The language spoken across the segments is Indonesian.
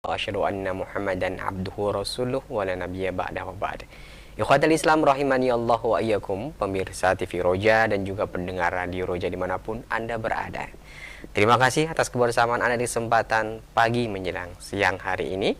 wa asyhadu anna Muhammadan abduhu rasuluh wa la nabiyya ba'dahu ba'd. Ikhwatal Islam rahimani Allah wa iyyakum, pemirsa TV Roja dan juga pendengar Radio Roja dimanapun Anda berada. Terima kasih atas kebersamaan Anda di kesempatan pagi menjelang siang hari ini.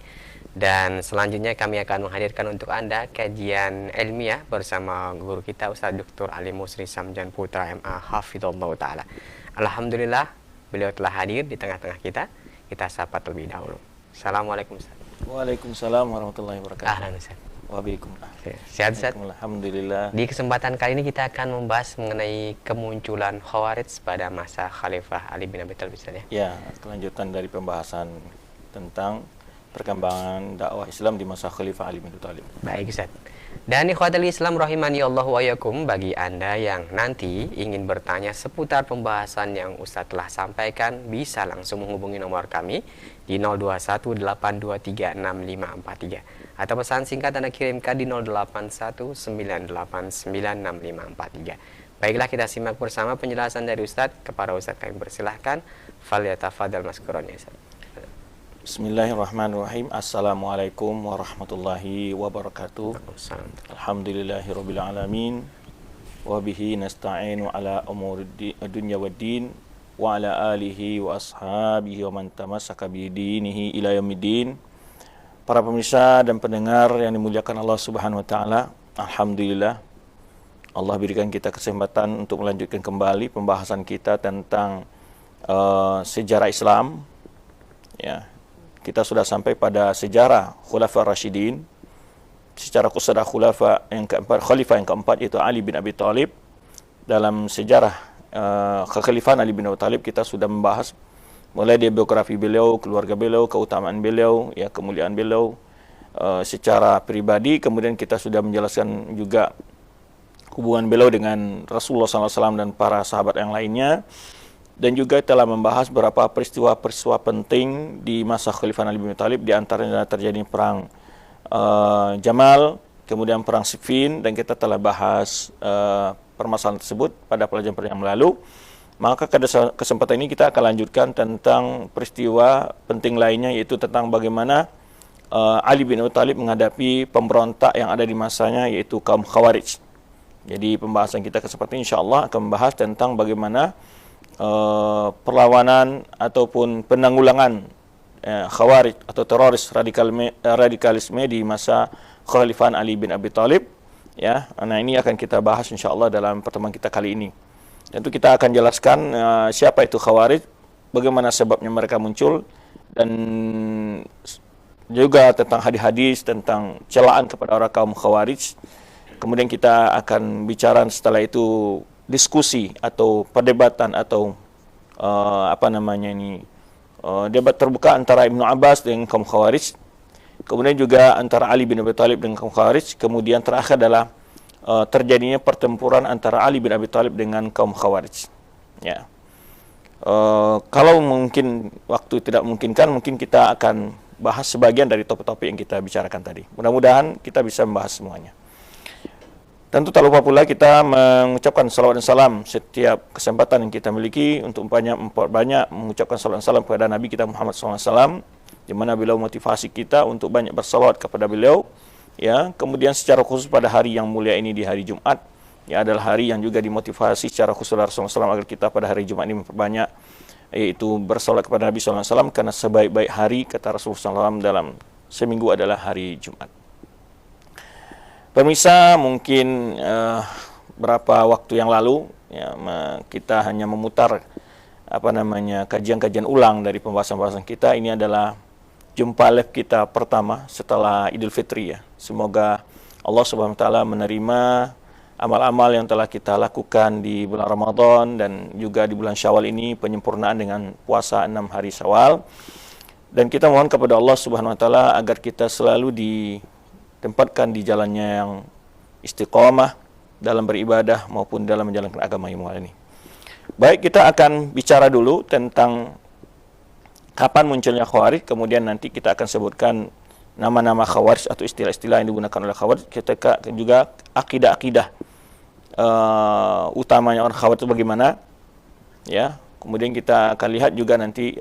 Dan selanjutnya kami akan menghadirkan untuk Anda kajian ilmiah bersama guru kita Ustaz Dr. Ali Musri Samjan Putra MA Hafizallahu Ta'ala. Alhamdulillah beliau telah hadir di tengah-tengah kita. Kita sapa terlebih dahulu. Assalamualaikum Ustaz. Waalaikumsalam warahmatullahi wabarakatuh. Ahlan Ustaz. Waalaikumsalam. Sehat Ustaz? Alhamdulillah. Di kesempatan kali ini kita akan membahas mengenai kemunculan Khawarij pada masa Khalifah Ali bin Abi Thalib Ustaz ya. Ya, kelanjutan dari pembahasan tentang perkembangan dakwah Islam di masa Khalifah Ali bin Abi Thalib. Baik Ustaz. Dan ikhwatal Islam rahimani Allah wa iyyakum, bagi Anda yang nanti ingin bertanya seputar pembahasan yang Ustaz telah sampaikan, bisa langsung menghubungi nomor kami di 0218236543 atau pesan singkat Anda kirimkan di 0819896543. Baiklah, kita simak bersama penjelasan dari Ustaz. Kepada Ustaz kami persilahkan. Falyatafadhal maskuron ya Ustaz. Bismillahirrahmanirrahim. Assalamualaikum warahmatullahi wabarakatuh. Alhamdulillahirabbil alamin. Wa bihi nasta'inu ala umuri dunya waddin wa ala alihi wa ashabihi wa man tamassaka bi dinihi ila yaumiddin. Para pemirsa dan pendengar yang dimuliakan Allah Subhanahu wa taala, alhamdulillah Allah berikan kita kesempatan untuk melanjutkan kembali pembahasan kita tentang sejarah Islam. Ya, kita sudah sampai pada sejarah Khulafa Rasyidin. Secara khususnya Khalifah yang keempat yaitu Ali bin Abi Thalib. Dalam sejarah kekhalifahan Ali bin Abi Thalib kita sudah membahas mulai dari biografi beliau, keluarga beliau, keutamaan beliau, ya, kemuliaan beliau secara pribadi. Kemudian kita sudah menjelaskan juga hubungan beliau dengan Rasulullah SAW dan para sahabat yang lainnya. Dan juga telah membahas beberapa peristiwa-peristiwa penting di masa Khalifah Ali bin Abi Thalib, di antaranya terjadi perang Jamal, kemudian perang Siffin, dan kita telah bahas permasalahan tersebut pada pelajaran yang lalu. Maka pada kesempatan ini kita akan lanjutkan tentang peristiwa penting lainnya, yaitu tentang bagaimana Ali bin Abi Thalib menghadapi pemberontak yang ada di masanya, yaitu kaum Khawarij. Jadi pembahasan kita kesempatan ini insyaallah akan membahas tentang bagaimana perlawanan ataupun penanggulangan Khawarij atau teroris radikalisme di masa Khalifah Ali bin Abi Thalib. Ya, nah ini akan kita bahas insyaallah dalam pertemuan kita kali ini. Tentu kita akan jelaskan siapa itu Khawarij, bagaimana sebabnya mereka muncul, dan juga tentang hadis-hadis tentang celaan kepada orang kaum Khawarij. Kemudian kita akan bicara setelah itu diskusi atau perdebatan atau debat terbuka antara Ibnu Abbas dengan kaum Khawarij. Kemudian juga antara Ali bin Abi Thalib dengan kaum Khawarij. Kemudian terakhir adalah terjadinya pertempuran antara Ali bin Abi Thalib dengan kaum Khawarij. Ya. Kalau mungkin waktu tidak memungkinkan, mungkin kita akan bahas sebagian dari topik-topik yang kita bicarakan tadi. Mudah-mudahan kita bisa membahas semuanya. Tentu tak lupa pula kita mengucapkan salawat dan salam setiap kesempatan yang kita miliki untuk banyak mengucapkan salawat dan salam kepada Nabi kita Muhammad SAW, di mana beliau motivasi kita untuk banyak bersalawat kepada beliau. Ya, kemudian secara khusus pada hari yang mulia ini, di hari Jumat, ya, adalah hari yang juga dimotivasi secara khusus Rasulullah SAW agar kita pada hari Jumat ini memperbanyak, yaitu bersalawat kepada Nabi SAW, karena sebaik-baik hari kata Rasulullah SAW dalam seminggu adalah hari Jumat. Pemirsa, mungkin berapa waktu yang lalu ya, kita hanya memutar kajian-kajian ulang dari pembahasan-pembahasan kita. Ini adalah jumpa live kita pertama setelah Idul Fitri ya. Semoga Allah Subhanahu wa taala menerima amal-amal yang telah kita lakukan di bulan Ramadan dan juga di bulan Syawal ini, penyempurnaan dengan puasa 6 hari Syawal. Dan kita mohon kepada Allah Subhanahu wa taala agar kita selalu ditempatkan di jalannya yang istiqomah dalam beribadah maupun dalam menjalankan agama yang mulia ini. Baik, kita akan bicara dulu tentang kapan munculnya Khawarij, kemudian nanti kita akan sebutkan nama-nama Khawarij atau istilah-istilah yang digunakan oleh Khawarij, kita juga akidah-akidah utamanya orang Khawarij itu bagaimana, ya. Kemudian kita akan lihat juga nanti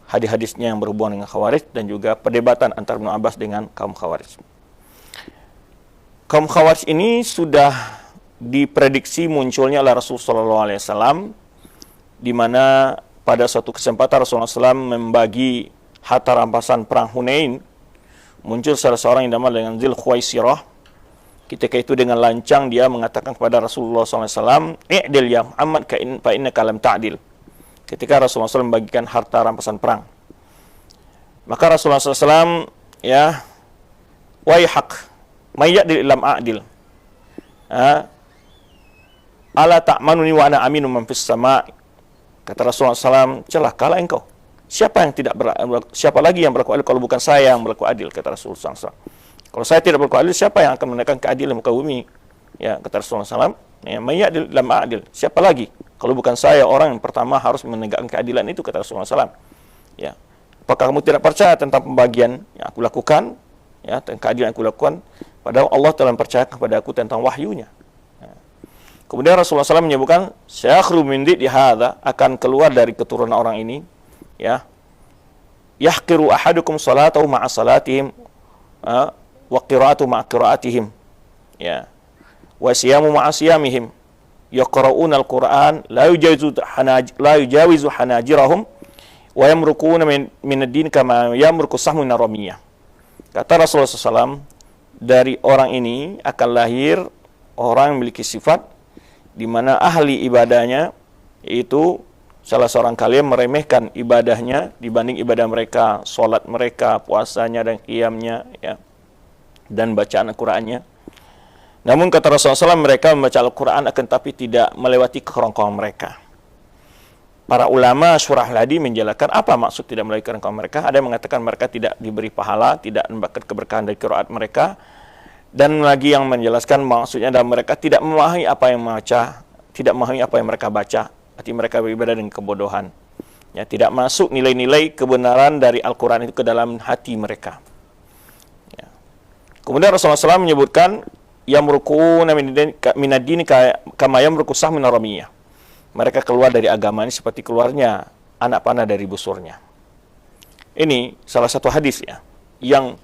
hadis-hadisnya yang berhubungan dengan Khawarij dan juga perdebatan antara Ibnu Abbas dengan kaum Khawarij. Kaum Khawarij ini sudah diprediksi munculnya oleh Rasulullah SAW, di mana pada suatu kesempatan Rasulullah SAW membagi harta rampasan perang Hunain. Muncul salah seorang yang dinamakan dengan Dzul Khuwaisirah. Ketika itu dengan lancang dia mengatakan kepada Rasulullah SAW, "I'dil ya Muhammad fa innaka lam ta'dil." Ketika Rasulullah SAW membagikan harta rampasan perang, maka Rasulullah SAW, ya, waihak mayyadil ilam a'dil, ala ta'manuni wa ana aminu man fis sama'. Kata Rasulullah SAW, celakalah engkau. Siapa lagi yang berlaku adil kalau bukan saya yang berlaku adil, kata Rasulullah SAW. Kalau saya tidak berlaku adil, siapa yang akan menegakkan keadilan muka bumi? Ya, kata Rasulullah SAW, ya, mayyadil ilam a'dil. Siapa lagi kalau bukan saya orang yang pertama harus menegakkan keadilan itu, kata Rasulullah SAW. Ya. Apakah kamu tidak percaya tentang pembagian yang aku lakukan, ya, tentang keadilan yang aku lakukan, padahal Allah telah percaya kepada aku tentang wahyunya. Ya. Kemudian Rasulullah SAW menyebutkan, syakhru min di hadza, akan keluar dari keturunan orang ini, ya, yahqiru ahadukum salatahu ma'a salatihim, wa qira'atu ma'a qira'atihim, ya, wa siyamu ma'a siyamihim, yaqra'una al-Qur'an la yujawizu hanajirahum wa yamruquna min ad-din kama yamruqu sahmu min ar-ramiyah. Kata Rasulullah SAW, dari orang ini akan lahir orang yang memiliki sifat di mana ahli ibadahnya, yaitu salah seorang kalian meremehkan ibadahnya dibanding ibadah mereka, solat mereka, puasanya dan qiyamnya, ya, dan bacaan Al-Qur'annya. Namun kata Rasulullah SAW, mereka membaca Al-Quran akan tapi tidak melewati kerongkongan mereka. Para ulama Syurah Al-Hadi menjelaskan apa maksud tidak melewati kerongkongan mereka. Ada yang mengatakan mereka tidak diberi pahala, tidak mendapatkan keberkahan dari qiraat mereka. Dan lagi yang menjelaskan maksudnya adalah mereka tidak memahami apa yang membaca, tidak memahami apa yang mereka baca. Arti mereka beribadah dengan kebodohan. Ya, tidak masuk nilai-nilai kebenaran dari Al-Quran itu ke dalam hati mereka. Ya. Kemudian Rasulullah SAW menyebutkan, yamruquna min ad-din kama yamruqu sahmu min ar-ramiyah. Mereka keluar dari agama ini seperti keluarnya anak panah dari busurnya. Ini salah satu hadis, ya, yang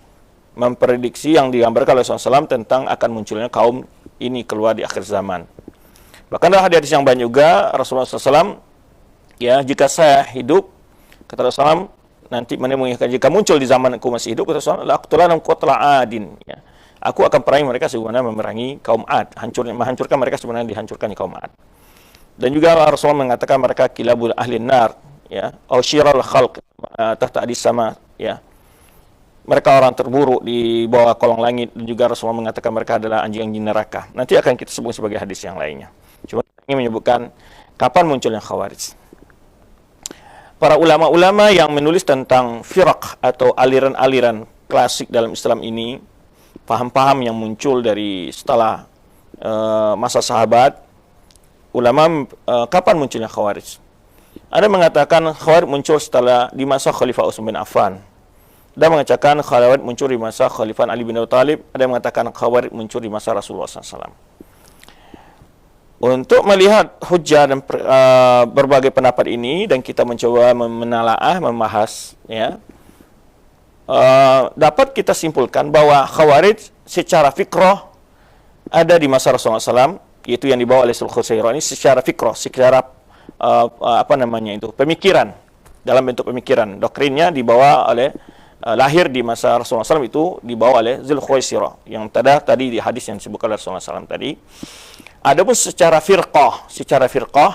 memprediksi, yang digambarkan oleh Rasulullah SAW tentang akan munculnya kaum ini keluar di akhir zaman. Bahkan dalam hadis yang banyak juga Rasulullah SAW, ya, jika saya hidup, kata Rasulullah SAW, nanti menemukan jika muncul di zaman aku masih hidup, kata Rasulullah, laqtulanhum qatla adin, ya, aku akan perangi mereka sebagaimana memerangi kaum Ad, menghancurkan mereka sebagaimana dihancurkan kaum Ad. Dan juga Rasulullah mengatakan mereka kilabul ahli nar, ya, au syiral khalq tahta adis sama, ya, mereka orang terburuk di bawah kolong langit. Dan juga Rasulullah mengatakan mereka adalah anjing-anjing neraka. Nanti akan kita sebut sebagai hadis yang lainnya. Cuma ini menyebutkan kapan munculnya Khawarij. Para ulama-ulama yang menulis tentang firaq atau aliran-aliran klasik dalam Islam ini, paham-paham yang muncul dari setelah masa sahabat, ulama kapan munculnya Khawarij? Ada mengatakan Khawarij muncul setelah di masa Khalifah Utsman bin Affan. Ada mengatakan Khawarij muncul di masa Khalifah Ali bin Abi Thalib. Ada yang mengatakan Khawarij muncul di masa Rasulullah SAW. Untuk melihat hujjah dan berbagai pendapat ini, dan kita mencoba menalaah, membahas, ya, dapat kita simpulkan bahwa Khawarij secara fikrah ada di masa Rasulullah SAW, yaitu yang dibawa oleh Sulh Khusairah ini secara fikrah, secara pemikiran, dalam bentuk pemikiran. Doktrinnya dibawa oleh lahir di masa Rasulullah SAW, itu dibawa oleh Dzul Khuwaisirah yang tadi di hadis yang disebutkan oleh Rasulullah SAW tadi. Adapun secara firqah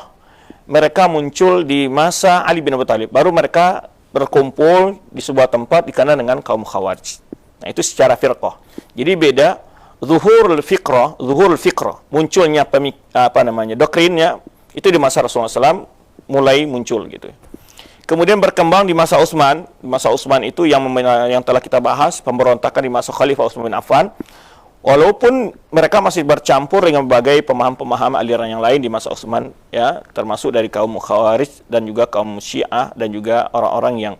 mereka muncul di masa Ali bin Abi Thalib. Baru mereka berkumpul di sebuah tempat dikenal dengan kaum Khawarij. Nah, itu secara firqah. Jadi beda zuhurul fiqrah, munculnya doktrinnya itu di masa Rasulullah SAW mulai muncul gitu. Kemudian berkembang di masa Utsman. Masa Utsman itu yang telah kita bahas, pemberontakan di masa Khalifah Utsman bin Affan. Walaupun mereka masih bercampur dengan berbagai pemahaman aliran yang lain di masa Utsman, ya, termasuk dari kaum Khawarij dan juga kaum Syiah dan juga orang-orang yang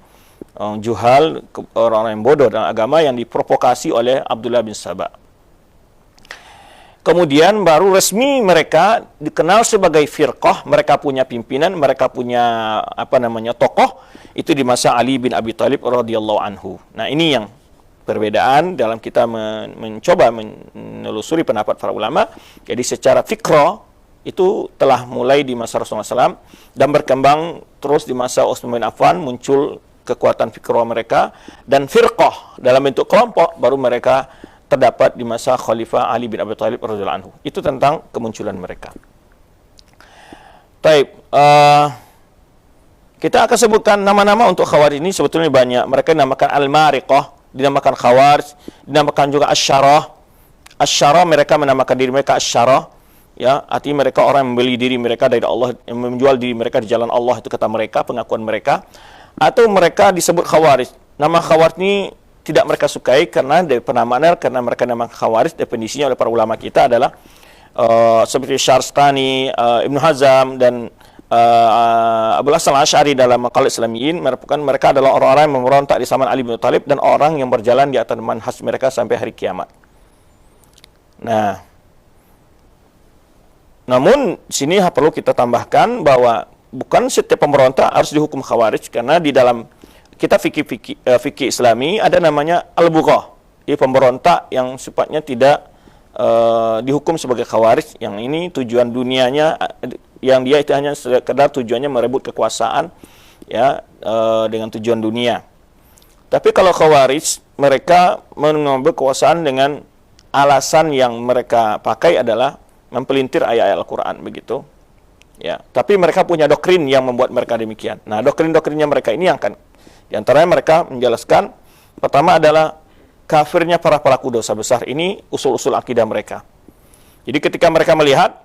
juhal, orang-orang yang bodoh dalam agama yang diprovokasi oleh Abdullah bin Saba. kemudian baru resmi mereka dikenal sebagai firqah, mereka punya pimpinan, mereka punya tokoh, itu di masa Ali bin Abi Thalib radhiyallahu anhu. Nah, ini yang perbedaan dalam kita mencoba menelusuri pendapat para ulama. Jadi secara fikrah itu telah mulai di masa Rasulullah SAW dan berkembang terus di masa Utsman bin Affan, muncul kekuatan fikrah mereka, dan firqah dalam bentuk kelompok baru mereka terdapat di masa Khalifah Ali bin Abi Thalib radhiyallahu anhu. Itu tentang kemunculan mereka. Taib, kita akan sebutkan nama-nama untuk Khawarij ini sebetulnya banyak. Mereka dinamakan Al-Mariqah, dinamakan Khawarij, dinamakan juga Asyarah. Asyarah, mereka menamakan diri mereka Asyarah. Ya, artinya mereka orang yang membeli diri mereka dari Allah, yang menjual diri mereka di jalan Allah, itu kata mereka, pengakuan mereka. Atau mereka disebut Khawarij. Nama Khawarij ini tidak mereka sukai karena dari penamaannya, karena mereka nama Khawarij, definisinya oleh para ulama kita adalah seperti Syarstani, Ibnu Hazm dan Abu Hasan Al-Asy'ari dalam Maqalat Islamiyin merupakan mereka adalah orang-orang yang memberontak di zaman Ali bin Abi Thalib dan orang yang berjalan di atas manhaj mereka sampai hari kiamat. Nah, namun sini perlu kita tambahkan bahwa bukan setiap pemberontak harus dihukum Khawarij, karena di dalam kita fikih Islami ada namanya al-bughah, ini pemberontak yang sifatnya tidak dihukum sebagai Khawarij, yang ini tujuan dunianya, yang dia itu hanya sekedar tujuannya merebut kekuasaan, ya, dengan tujuan dunia. Tapi kalau Khawarij, mereka mengambil kekuasaan dengan alasan yang mereka pakai adalah mempelintir ayat-ayat Al-Quran, begitu. Ya, tapi mereka punya doktrin yang membuat mereka demikian. Nah, doktrin-doktrinnya mereka ini yang akan, di antaranya mereka menjelaskan, pertama adalah kafirnya para pelaku dosa besar. Ini usul-usul akidah mereka. Jadi ketika mereka melihat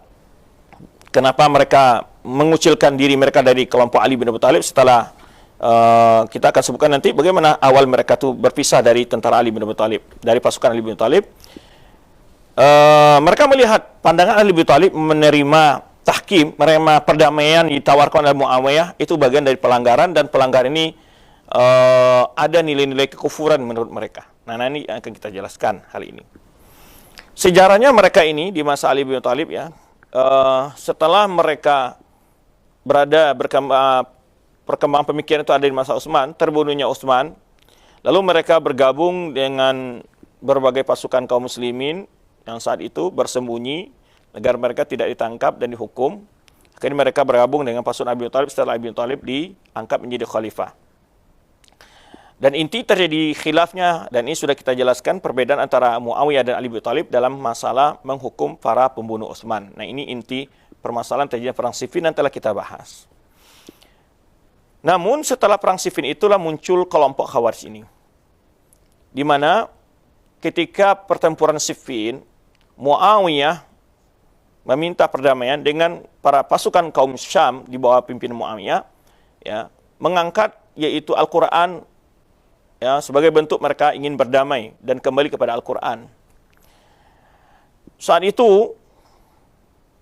kenapa mereka mengucilkan diri mereka dari kelompok Ali bin Abi Thalib, setelah kita akan sebutkan nanti bagaimana awal mereka tuh berpisah dari tentara Ali bin Abi Thalib, dari pasukan Ali bin Abi Thalib. Mereka melihat pandangan Ali bin Abi Thalib menerima tahkim, menerima perdamaian ditawarkan oleh Muawiyah, itu bagian dari pelanggaran, dan pelanggar ini ada nilai-nilai kekufuran menurut mereka. Nah, ini akan kita jelaskan hari ini. Sejarahnya mereka ini di masa Ali bin Abi Thalib, ya, setelah mereka perkembangan pemikiran itu ada di masa Utsman, terbunuhnya Utsman, lalu mereka bergabung dengan berbagai pasukan kaum muslimin yang saat itu bersembunyi agar mereka tidak ditangkap dan dihukum. Akhirnya mereka bergabung dengan pasukan Abi Thalib setelah Abi Thalib diangkat menjadi khalifah. Dan inti terjadi khilafnya, dan ini sudah kita jelaskan perbedaan antara Muawiyah dan Ali bin Thalib dalam masalah menghukum para pembunuh Utsman. Nah, ini inti permasalahan terjadinya perang Siffin yang telah kita bahas. Namun setelah perang Siffin itulah muncul kelompok Khawarij ini. Di mana ketika pertempuran Siffin, Muawiyah meminta perdamaian dengan para pasukan kaum Syam di bawah pimpinan Muawiyah, ya, mengangkat yaitu Al-Quran, ya, sebagai bentuk mereka ingin berdamai dan kembali kepada Al-Quran. Saat itu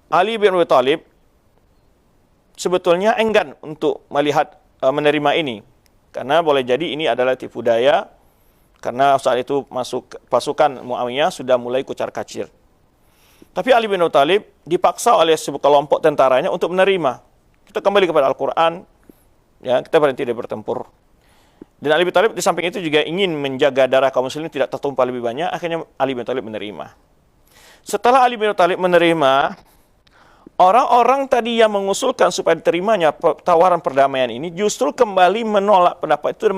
Ali bin Abi Thalib sebetulnya enggan untuk melihat menerima ini, karena boleh jadi ini adalah tipu daya, karena saat itu pasukan Muawiyah sudah mulai kucar-kacir. Tapi Ali bin Abi Thalib dipaksa oleh sekelompok tentaranya untuk menerima. Kita kembali kepada Al-Quran, ya, kita berhenti dari bertempur. Dan Ali bin Thalib di samping itu juga ingin menjaga darah kaum muslimin tidak tertumpah lebih banyak. Akhirnya Ali bin Thalib menerima. Setelah Ali bin Thalib menerima, orang-orang tadi yang mengusulkan supaya diterimanya tawaran perdamaian ini justru kembali menolak pendapat itu,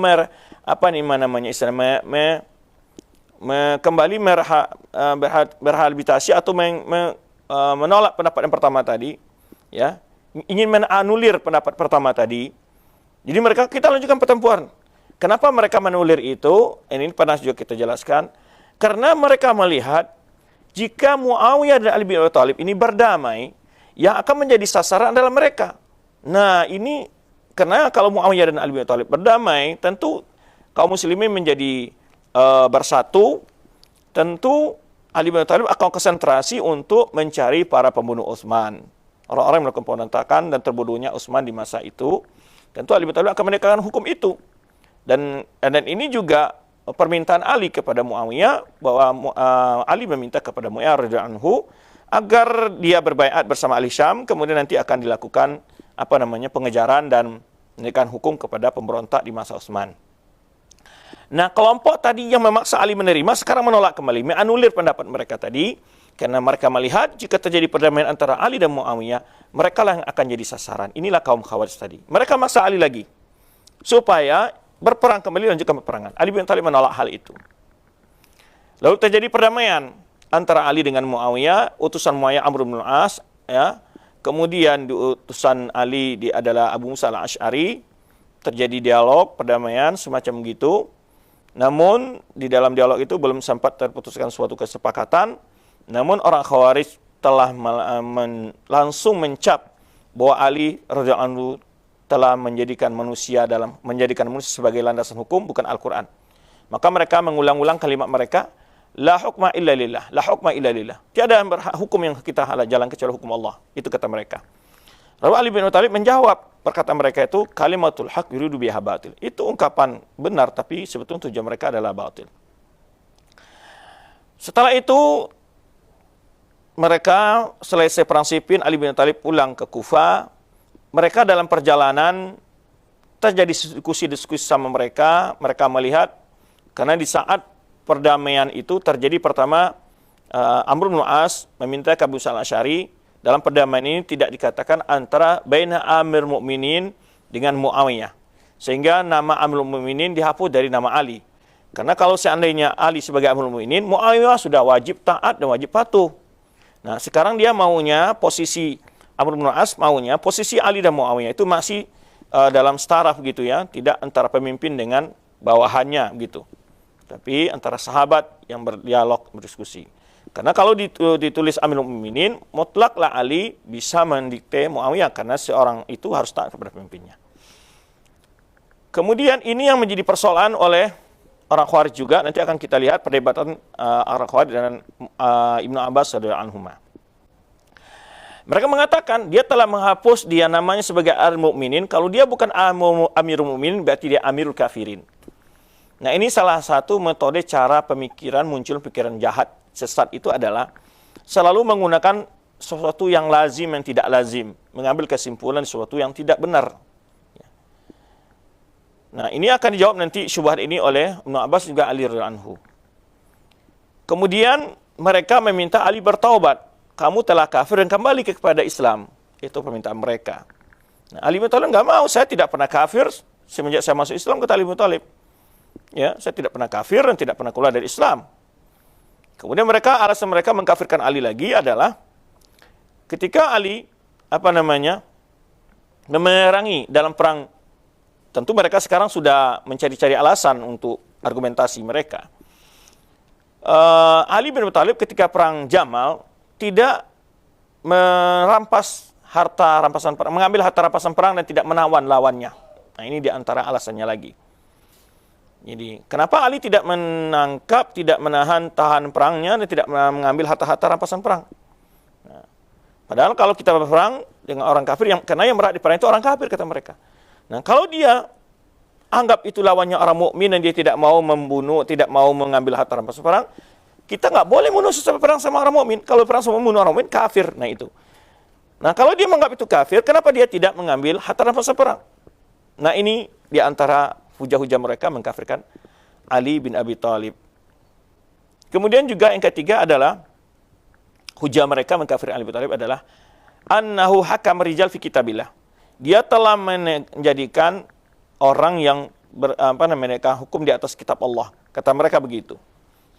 kembali berhabilitasi atau menolak pendapat yang pertama tadi, ya, ingin menanulir pendapat pertama tadi. Jadi kita lanjutkan pertempuran. Kenapa mereka menulir itu? Ini pernah juga kita jelaskan. Karena mereka melihat jika Muawiyah dan Ali bin Abi Thalib ini berdamai, yang akan menjadi sasaran adalah mereka. Nah, ini karena kalau Muawiyah dan Ali bin Abi Thalib berdamai, tentu kaum muslimin menjadi bersatu. Tentu Ali bin Abi Thalib akan konsentrasi untuk mencari para pembunuh Utsman, orang-orang yang melakukan pemberontakan dan terbunuhnya Utsman di masa itu. Tentu Ali bin Abi Thalib akan menegakkan hukum itu. Dan ini juga permintaan Ali kepada Muawiyah, bahwa Ali meminta kepada Muawiyah radhiyallahu anhu agar dia berbaiat bersama ahli Syam, kemudian nanti akan dilakukan pengejaran dan menegakkan hukum kepada pemberontak di masa Utsman. Nah, kelompok tadi yang memaksa Ali menerima sekarang menolak kembali, menganulir pendapat mereka tadi karena mereka melihat jika terjadi perdamaian antara Ali dan Muawiyah, mereka lah yang akan jadi sasaran. Inilah kaum Khawarij tadi. Mereka maksa Ali lagi supaya berperang kembali, lanjutkan peperangan. Ali bin Thalib menolak hal itu. Lalu terjadi perdamaian antara Ali dengan Muawiyah, utusan Muawiyah Amr bin As, ya. Kemudian utusan Ali adalah Abu Musa al-Asy'ari, terjadi dialog, perdamaian semacam gitu. Namun di dalam dialog itu belum sempat terputuskan suatu kesepakatan. Namun orang Khawarij telah langsung mencap bahwa Ali radhiyallahu anhu telah menjadikan manusia sebagai landasan hukum, bukan Al-Quran. Maka mereka mengulang-ulang kalimat mereka, la hukma illa lillah, la hukma illa lillah. Tiada hukum yang kita jalan kecuali hukum Allah. Itu kata mereka. Lalu Ali bin Abi Thalib menjawab perkataan mereka itu, kalimatul haq yuridu biha batil. Itu ungkapan benar, tapi sebetulnya tujuan mereka adalah batil. Setelah itu, mereka selesai perang Siffin, Ali bin Abi Thalib pulang ke Kufah. Mereka dalam perjalanan terjadi diskusi-diskusi sama mereka. Mereka melihat, karena di saat perdamaian itu terjadi pertama, Amr bin As meminta ke Abu Musa al-Asy'ari, dalam perdamaian ini tidak dikatakan antara baina Amir Mukminin dengan Muawiyah, sehingga nama Amir Mukminin dihapus dari nama Ali. Karena kalau seandainya Ali sebagai Amir Mukminin, Muawiyah sudah wajib taat dan wajib patuh. Nah, sekarang dia maunya posisi Amr bin As maunya posisi Ali dan Muawiyah itu masih dalam staraf gitu ya, tidak antara pemimpin dengan bawahannya gitu. Tapi antara sahabat yang berdialog, berdiskusi. Karena kalau ditulis Amirul Mukminin, mutlaklah Ali bisa mendikte Muawiyah karena seorang itu harus taat kepada pemimpinnya. Kemudian ini yang menjadi persoalan oleh orang Khawarij juga. Nanti akan kita lihat perdebatan orang Khawarij dan Ibnu Abbas radhiyallahu anhuma. Mereka mengatakan dia telah menghapus dia namanya sebagai Amirul Mukminin. Kalau dia bukan Amirul Mukminin, berarti dia Amirul Kafirin. Nah, ini salah satu metode cara pemikiran muncul pikiran jahat sesat itu adalah selalu menggunakan sesuatu yang lazim yang tidak lazim, mengambil kesimpulan sesuatu yang tidak benar. Nah, ini akan dijawab nanti syubhat ini oleh Ibnu Abbas juga Ali radhiyallahu anhu. Kemudian mereka meminta Ali bertaubat. Kamu telah kafir dan kembali kepada Islam. Itu permintaan mereka. Nah, Ali bin Thalib enggak mau, saya tidak pernah kafir semenjak saya masuk Islam, kata Ali bin Thalib. Ya, saya tidak pernah kafir dan tidak pernah keluar dari Islam. Kemudian alasan mereka mengkafirkan Ali lagi adalah ketika Ali memerangi dalam perang, tentu mereka sekarang sudah mencari-cari alasan untuk argumentasi mereka. Ali bin Abi Thalib ketika perang Jamal tidak merampas rampasan perang, mengambil harta rampasan perang dan tidak menawan lawannya. Nah, ini diantara alasannya lagi. Jadi, kenapa Ali tidak menangkap, tidak tahan perangnya, dan tidak mengambil harta-harta rampasan perang? Nah, padahal kalau kita berperang dengan orang kafir, karena yang berada di perang itu orang kafir, kata mereka. Nah, kalau dia anggap itu lawannya orang mukmin dan dia tidak mau membunuh, tidak mau mengambil harta rampasan perang, kita nggak boleh membunuh sesuatu perang sama orang mukmin. Kalau perang sama membunuh orang mukmin, kafir. Nah, itu. Nah, kalau dia menganggap itu kafir, kenapa dia tidak mengambil harta rampasan perang? Nah, ini di antara hujah-hujah mereka mengkafirkan Ali bin Abi Thalib. Kemudian juga yang ketiga adalah hujah mereka mengkafirkan Ali bin Abi Thalib adalah annahu hakam rijal fi kitabillah. Dia telah menjadikan orang yang hukum di atas kitab Allah. Kata mereka begitu.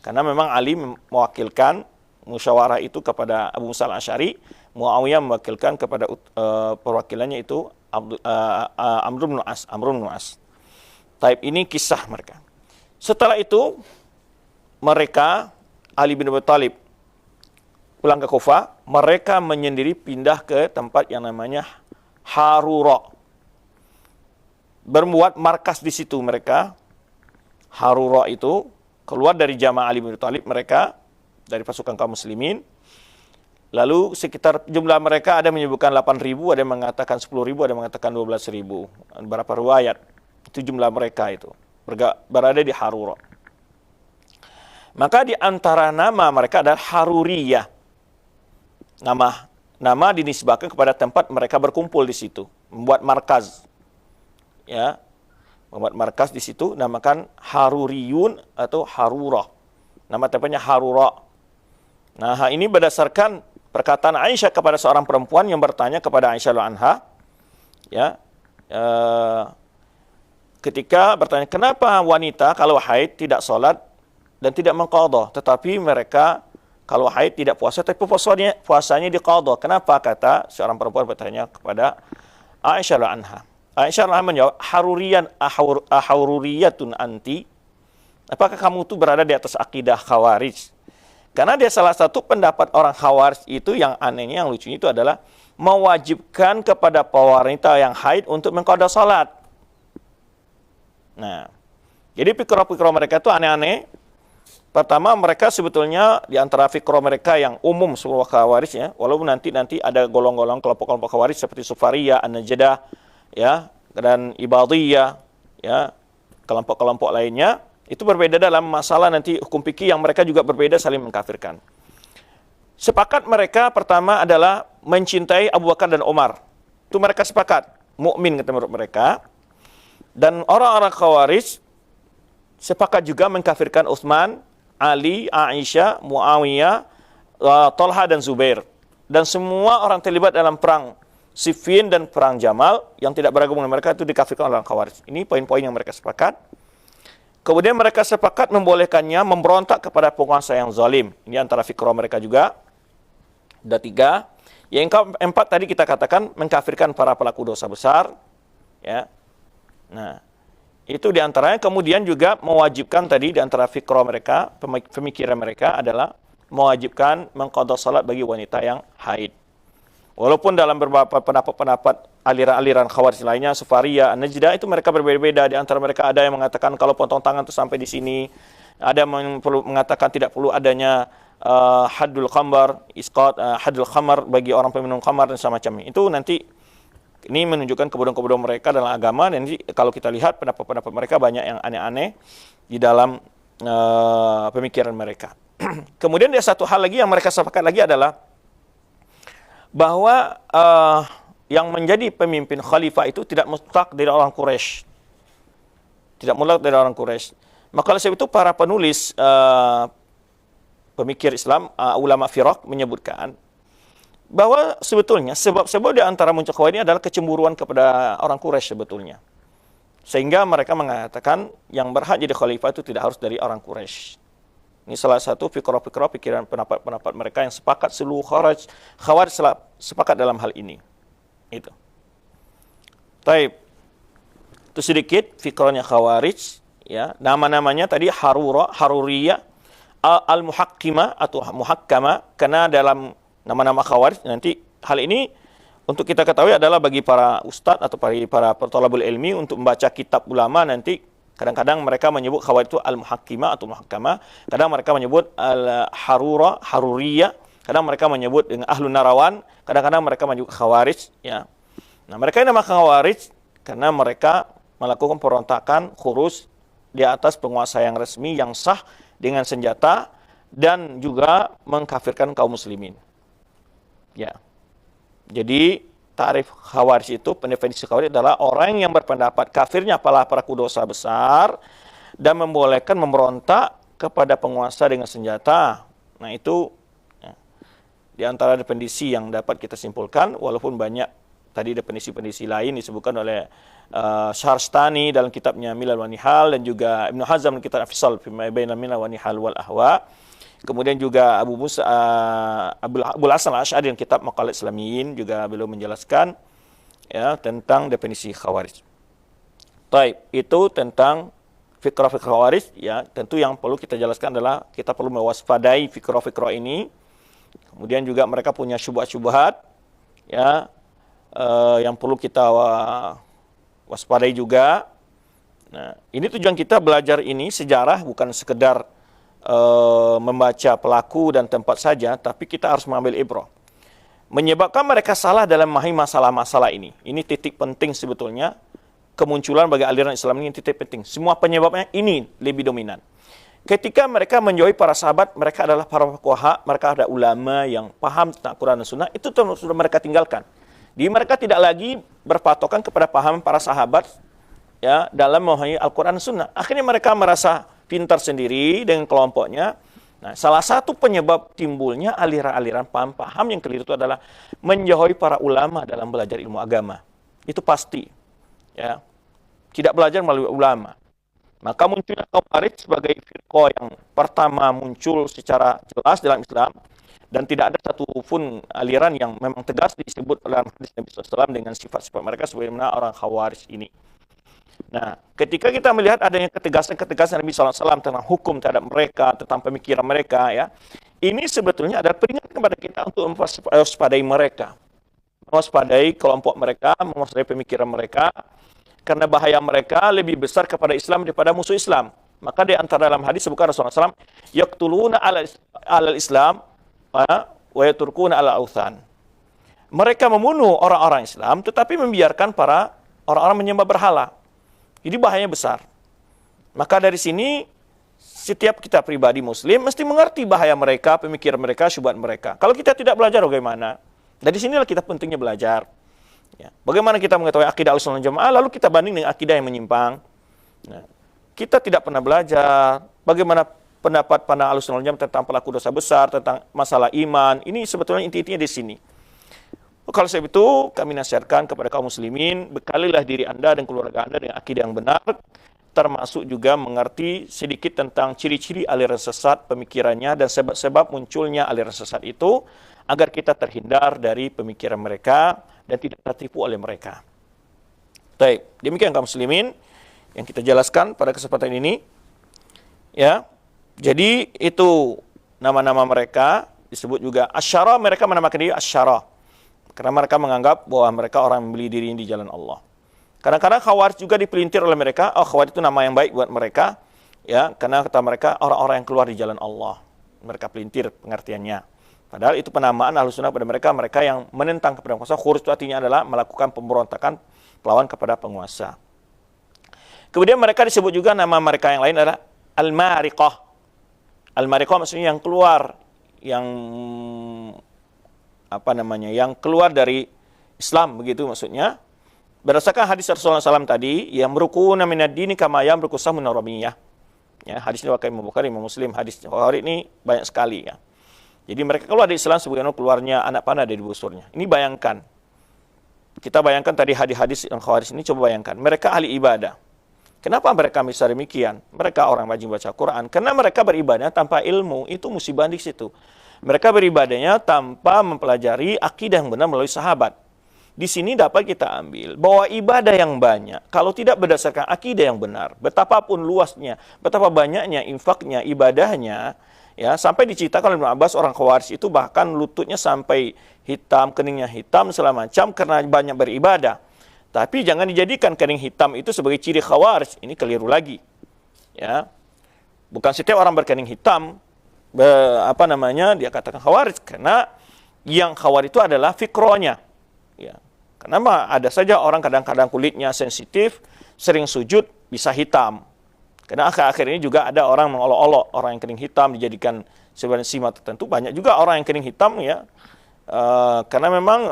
Karena memang Ali mewakilkan musyawarah itu kepada Abu Musa al-Asy'ari, Muawiyah mewakilkan kepada perwakilannya itu Amr bin As. Taib ini kisah mereka. Setelah itu mereka Ali bin Abi Thalib pulang ke Kufah, mereka menyendiri pindah ke tempat yang namanya Harura. Berbuat markas di situ mereka. Harura itu keluar dari jamaah Ali bin Abi Thalib mereka dari pasukan kaum muslimin. Lalu sekitar jumlah mereka ada menyebutkan 8.000, ada yang mengatakan 10.000, ada yang mengatakan 12.000. Berapa riwayat? Itu jumlah mereka itu berada di Harura. Maka di antara nama mereka adalah Haruriyah. Nama dinisbahkan kepada tempat mereka berkumpul di situ, membuat markaz. Ya. Membuat markaz di situ namakan Haruriyun atau Harurah. Nama tempatnya Harura. Nah, ini berdasarkan perkataan Aisyah kepada seorang perempuan yang bertanya kepada Aisyah anha, ya, ketika bertanya, kenapa wanita kalau haid tidak sholat dan tidak mengqadha, tetapi mereka kalau haid tidak puasa, tapi puasanya diqadha. Kenapa? Kata seorang perempuan bertanya kepada Aisyah anha. Aisyah anha menjawab, ahururiyatun anti? Apakah kamu itu berada di atas akidah Khawarij? Karena dia salah satu pendapat orang Khawarij itu yang anehnya, yang lucunya itu adalah mewajibkan kepada wanita yang haid untuk mengqadha salat. Nah, jadi fikra-fikra mereka itu aneh-aneh. Pertama, mereka sebetulnya di antara fikra mereka yang umum seluruh Khawarij, ya, walaupun nanti ada golong-golong kelompok-kelompok Khawarij seperti Sufariyah, An-Najdah, ya, dan Ibadiyah, ya, kelompok-kelompok lainnya, itu berbeda dalam masalah nanti hukum fikih yang mereka juga berbeda, saling mengkafirkan. Sepakat mereka pertama adalah mencintai Abu Bakar dan Umar. Itu mereka sepakat, mukmin kata menurut mereka. Dan orang-orang Khawarij sepakat juga mengkafirkan Utsman, Ali, Aisyah, Muawiyah, Talha dan Zubair. Dan semua orang terlibat dalam perang Siffin dan perang Jamal yang tidak beragama dengan mereka itu dikafirkan oleh orang Khawarij. Ini poin-poin yang mereka sepakat. Kemudian mereka sepakat membolehkannya memberontak kepada penguasa yang zalim. Ini antara fikra mereka juga. Ada 3. Yang keempat tadi kita katakan mengkafirkan para pelaku dosa besar. Ya. Nah, itu diantaranya. Kemudian juga mewajibkan tadi diantara fikra mereka, pemikiran mereka adalah mewajibkan mengqadha salat bagi wanita yang haid. Walaupun dalam beberapa pendapat aliran-aliran Khawarij lainnya, Sufariyah, An-Najdah, itu mereka berbeda-beda. Di antara mereka ada yang mengatakan kalau potong tangan itu sampai di sini. Ada yang mengatakan tidak perlu adanya haddul khamar, isqat haddul khamar bagi orang peminum khamar dan semacamnya. Itu nanti ini menunjukkan kebodohan-kebodohan mereka dalam agama. Dan nanti kalau kita lihat pendapat-pendapat mereka banyak yang aneh-aneh di dalam pemikiran mereka. Kemudian ada satu hal lagi yang mereka sepakat lagi adalah bahwa yang menjadi pemimpin khalifah itu tidak mutlak dari orang Quraisy. Tidak mutlak dari orang Quraisy. Maka oleh sebab itu para penulis pemikir Islam, ulama firaq menyebutkan bahwa sebetulnya sebab-sebab di antara muncul Khawarij ini adalah kecemburuan kepada orang Quraisy sebetulnya. Sehingga mereka mengatakan yang berhak jadi khalifah itu tidak harus dari orang Quraisy. Ini salah satu fikra-fikra pikiran pendapat mereka yang sepakat seluruh Khawarij sepakat dalam hal ini. Itu. Taib. Itu sedikit fikranya Khawarij, ya. Nama-namanya tadi Harura, Haruriyah, Al-Muhakkimah atau Muhakkama, karena dalam nama-nama Khawarij nanti hal ini untuk kita ketahui adalah bagi para ustadz atau para thalabul ilmi untuk membaca kitab ulama nanti kadang-kadang mereka menyebut Khawarij itu Al-Muhakkimah atau Muhakkama, kadang mereka menyebut Al-Harura, Haruriyah, kadang mereka menyebut dengan Ahlun Narawan, kadang-kadang mereka menyebut Khawarij, ya. Nah, mereka ini nama Khawarij karena mereka melakukan perontakan khuruj di atas penguasa yang resmi yang sah dengan senjata dan juga mengkafirkan kaum muslimin. Ya. Jadi ta'rif Khawarij itu, definisi Khawarij adalah orang yang berpendapat kafirnya para dosa besar dan membolehkan memberontak kepada penguasa dengan senjata. Nah, itu ya, di antara definisi yang dapat kita simpulkan, walaupun banyak tadi definisi-definisi lain disebutkan oleh Syahrastani dalam kitabnya Milal wa Nihal dan juga Ibnu Hazm dalam kitab Afsal fi bainal Milal wa Nihal wal Ahwa. Kemudian juga Abul Hasan Al-Asy'ari dalam kitab Maqalat Islamiyin juga beliau menjelaskan ya tentang definisi Khawarij. Baik, itu tentang fikra-fikra Khawarij, ya. Tentu yang perlu kita jelaskan adalah kita perlu mewaspadai fikra-fikra ini. Kemudian juga mereka punya syubhat-syubhat, ya, yang perlu kita waspadai juga. Nah, ini tujuan kita belajar ini sejarah bukan sekedar membaca pelaku dan tempat saja, tapi kita harus mengambil ibrah. Menyebabkan mereka salah dalam memahami masalah-masalah ini. Ini titik penting sebetulnya. Kemunculan bagi aliran Islam ini titik penting. Semua penyebabnya ini lebih dominan. ketika mereka menjauhi para sahabat, mereka adalah para fuqaha, mereka ada ulama yang paham tentang Quran dan Sunnah, itu sudah mereka tinggalkan. Jadi mereka tidak lagi berpatokan kepada paham para sahabat ya dalam memahami Al-Quran dan Sunnah. Akhirnya mereka merasa pintar sendiri dengan kelompoknya. Nah, salah satu penyebab timbulnya aliran-aliran paham-paham yang keliru itu adalah menjauhi para ulama dalam belajar ilmu agama. Itu pasti. Ya. Tidak belajar melalui ulama. Maka munculnya Khawarij sebagai firqah yang pertama muncul secara jelas dalam Islam, dan tidak ada satu pun aliran yang memang tegas disebut dalam hadis Nabi SAW dengan sifat-sifat mereka sebagaimana orang Khawarij ini. Nah, ketika kita melihat adanya ketegasan-ketegasan Nabi SAW tentang hukum terhadap mereka, tentang pemikiran mereka, ya, ini sebetulnya adalah peringatan kepada kita untuk mewaspadai mereka, mewaspadai kelompok mereka, mewaspadai pemikiran mereka, karena bahaya mereka lebih besar kepada Islam daripada musuh Islam. Maka di antara dalam hadis sebutkan Rasulullah SAW, yaqtuluna alal Islam wa yaturkuna ala authan. Mereka membunuh orang-orang Islam tetapi membiarkan para orang-orang menyembah berhala. Jadi bahayanya besar. Maka dari sini setiap kita pribadi muslim mesti mengerti bahaya mereka, pemikiran mereka, syubhat mereka. Kalau kita tidak belajar bagaimana? Dari sinilah kita pentingnya belajar. Ya. Bagaimana kita mengetahui akidah Ahlussunnah wal Jamaah lalu kita banding dengan akidah yang menyimpang? Nah, kita tidak pernah belajar bagaimana pendapat pandang Ahlussunnah wal Jamaah tentang pelaku dosa besar, tentang masalah iman. Ini sebetulnya inti-intinya di sini. Kalau sebab itu, kami nasihatkan kepada kaum muslimin, bekalilah diri Anda dan keluarga Anda dengan akidah yang benar, termasuk juga mengerti sedikit tentang ciri-ciri aliran sesat, pemikirannya, dan sebab-sebab munculnya aliran sesat itu, agar kita terhindar dari pemikiran mereka dan tidak tertipu oleh mereka. Baik, demikian kaum muslimin yang kita jelaskan pada kesempatan ini. Ya, jadi itu nama-nama mereka, disebut juga asyara, mereka menamakan diri asyara. Karena mereka menganggap bahwa mereka orang yang membeli diri di jalan Allah. Kadang-kadang Khawarij juga dipelintir oleh mereka, Khawarij itu nama yang baik buat mereka, ya, karena kata mereka orang-orang yang keluar di jalan Allah. Mereka pelintir pengertiannya. Padahal itu penamaan Ahlussunnah pada mereka, mereka yang menentang kepada penguasa. Khuruj itu artinya adalah melakukan pemberontakan, melawan kepada penguasa. Kemudian mereka disebut juga nama mereka yang lain adalah Al-Mariqah. Al-Mariqah maksudnya yang keluar, yang yang keluar dari Islam, begitu maksudnya. Berdasarkan hadis Rasulullah SAW tadi, yang merukuna minad dini kama yamruku sahmun ramiyah. Ya, hadis ini wakai Imam Bukhari, Imam Muslim, hadis Khawarij ini banyak sekali ya. Jadi mereka keluar dari Islam sebagaimana keluarnya anak panah dari busurnya. Ini bayangkan. Kita bayangkan tadi hadis-hadis yang Khawarij ini, coba bayangkan. Mereka ahli ibadah. Kenapa mereka bisa demikian? Mereka orang rajin baca Quran. Karena mereka beribadah tanpa ilmu, itu musibah di situ. Mereka beribadahnya tanpa mempelajari akidah yang benar melalui sahabat. Di sini dapat kita ambil bahwa ibadah yang banyak, kalau tidak berdasarkan akidah yang benar, betapapun luasnya, betapa banyaknya infaknya, ibadahnya, ya, sampai diceritakan oleh Ibnu Abbas, orang Khawarij itu bahkan lututnya sampai hitam, keningnya hitam, segala macam karena banyak beribadah. Tapi jangan dijadikan kening hitam itu sebagai ciri Khawarij. Ini keliru lagi. Ya. Bukan setiap orang berkening hitam dia katakan Khawarij, karena yang Khawarij itu adalah fikrohnya. Ya. Karena ada saja orang kadang-kadang kulitnya sensitif, sering sujud bisa hitam. Karena akhir-akhir ini juga ada orang mengolok-olok orang yang kening hitam dijadikan sebagai sima tertentu. Banyak juga orang yang kening hitam ya, karena memang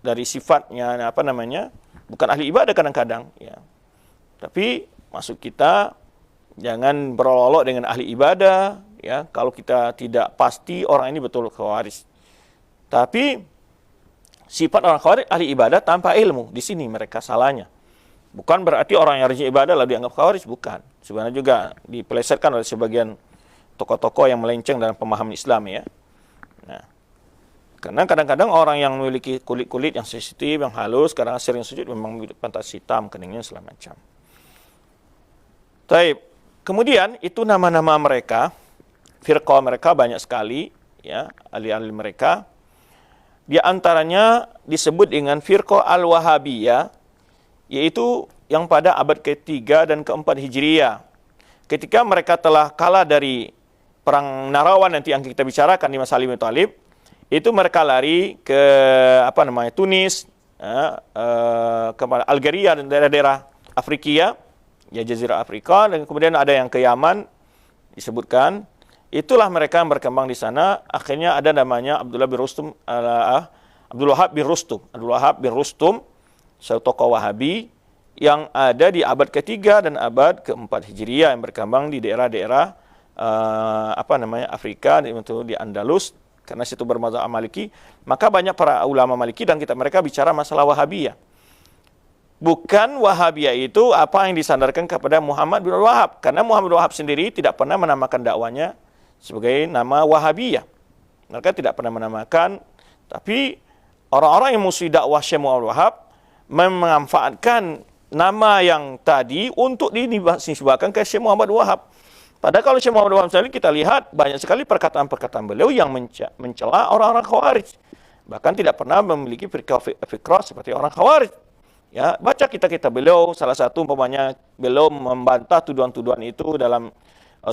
dari sifatnya bukan ahli ibadah kadang-kadang. Ya. Tapi maksud kita jangan berolok-olok dengan ahli ibadah. Ya, kalau kita tidak pasti orang ini betul Khawarij. Tapi sifat orang Khawarij ahli ibadah tanpa ilmu. Di sini mereka salahnya. Bukan berarti orang yang rajin ibadah lalu dianggap Khawarij, bukan. Sebenarnya juga dipelesetkan oleh sebagian tokoh-tokoh yang melenceng dalam pemahaman Islam ya. Nah, karena kadang-kadang orang yang memiliki kulit-kulit yang sensitif, yang halus, kadang sering sujud memang pantas hitam, keningnya segala macam. Baik. Kemudian itu nama-nama mereka. Firqah mereka banyak sekali, ya, ahli-ahli mereka. Di antaranya disebut dengan Firqah Al-Wahabiyah, yaitu yang pada abad ke-3 dan ke-4 Hijriyah. Ketika mereka telah kalah dari perang Nahrawan nanti yang kita bicarakan di masa Ali bin Thalib, itu mereka lari ke Tunis, ke Algeria dan daerah-daerah Afrika, ya, Jazirah Afrika, dan kemudian ada yang ke Yaman. disebutkan, itulah mereka yang berkembang di sana. Akhirnya ada namanya Abdul Wahab bin Rustum, satu tokoh Wahabi yang ada di abad ketiga dan abad keempat Hijriah, yang berkembang di daerah-daerah Afrika, di Andalus, karena situ bermazhab Maliki. Maka banyak para ulama Maliki dan mereka bicara masalah Wahabiyah. Bukan Wahabiyah itu apa yang disandarkan kepada Muhammad bin Wahab, karena Muhammad bin Wahab sendiri tidak pernah menamakan dakwanya sebagai nama Wahabiyah. Mereka tidak pernah menamakan, tapi orang-orang yang musuh dakwah Syekh Muhammad bin Wahab memanfaatkan nama yang tadi untuk dinisbahkan ke Syekh Muhammad bin Wahab. Padahal kalau Syekh Muhammad bin Wahab sendiri kita lihat banyak sekali perkataan-perkataan beliau yang mencela orang-orang Khawarij. Bahkan tidak pernah memiliki fikrah seperti orang Khawarij. Ya, baca kita beliau, salah satu umpamanya beliau membantah tuduhan-tuduhan itu dalam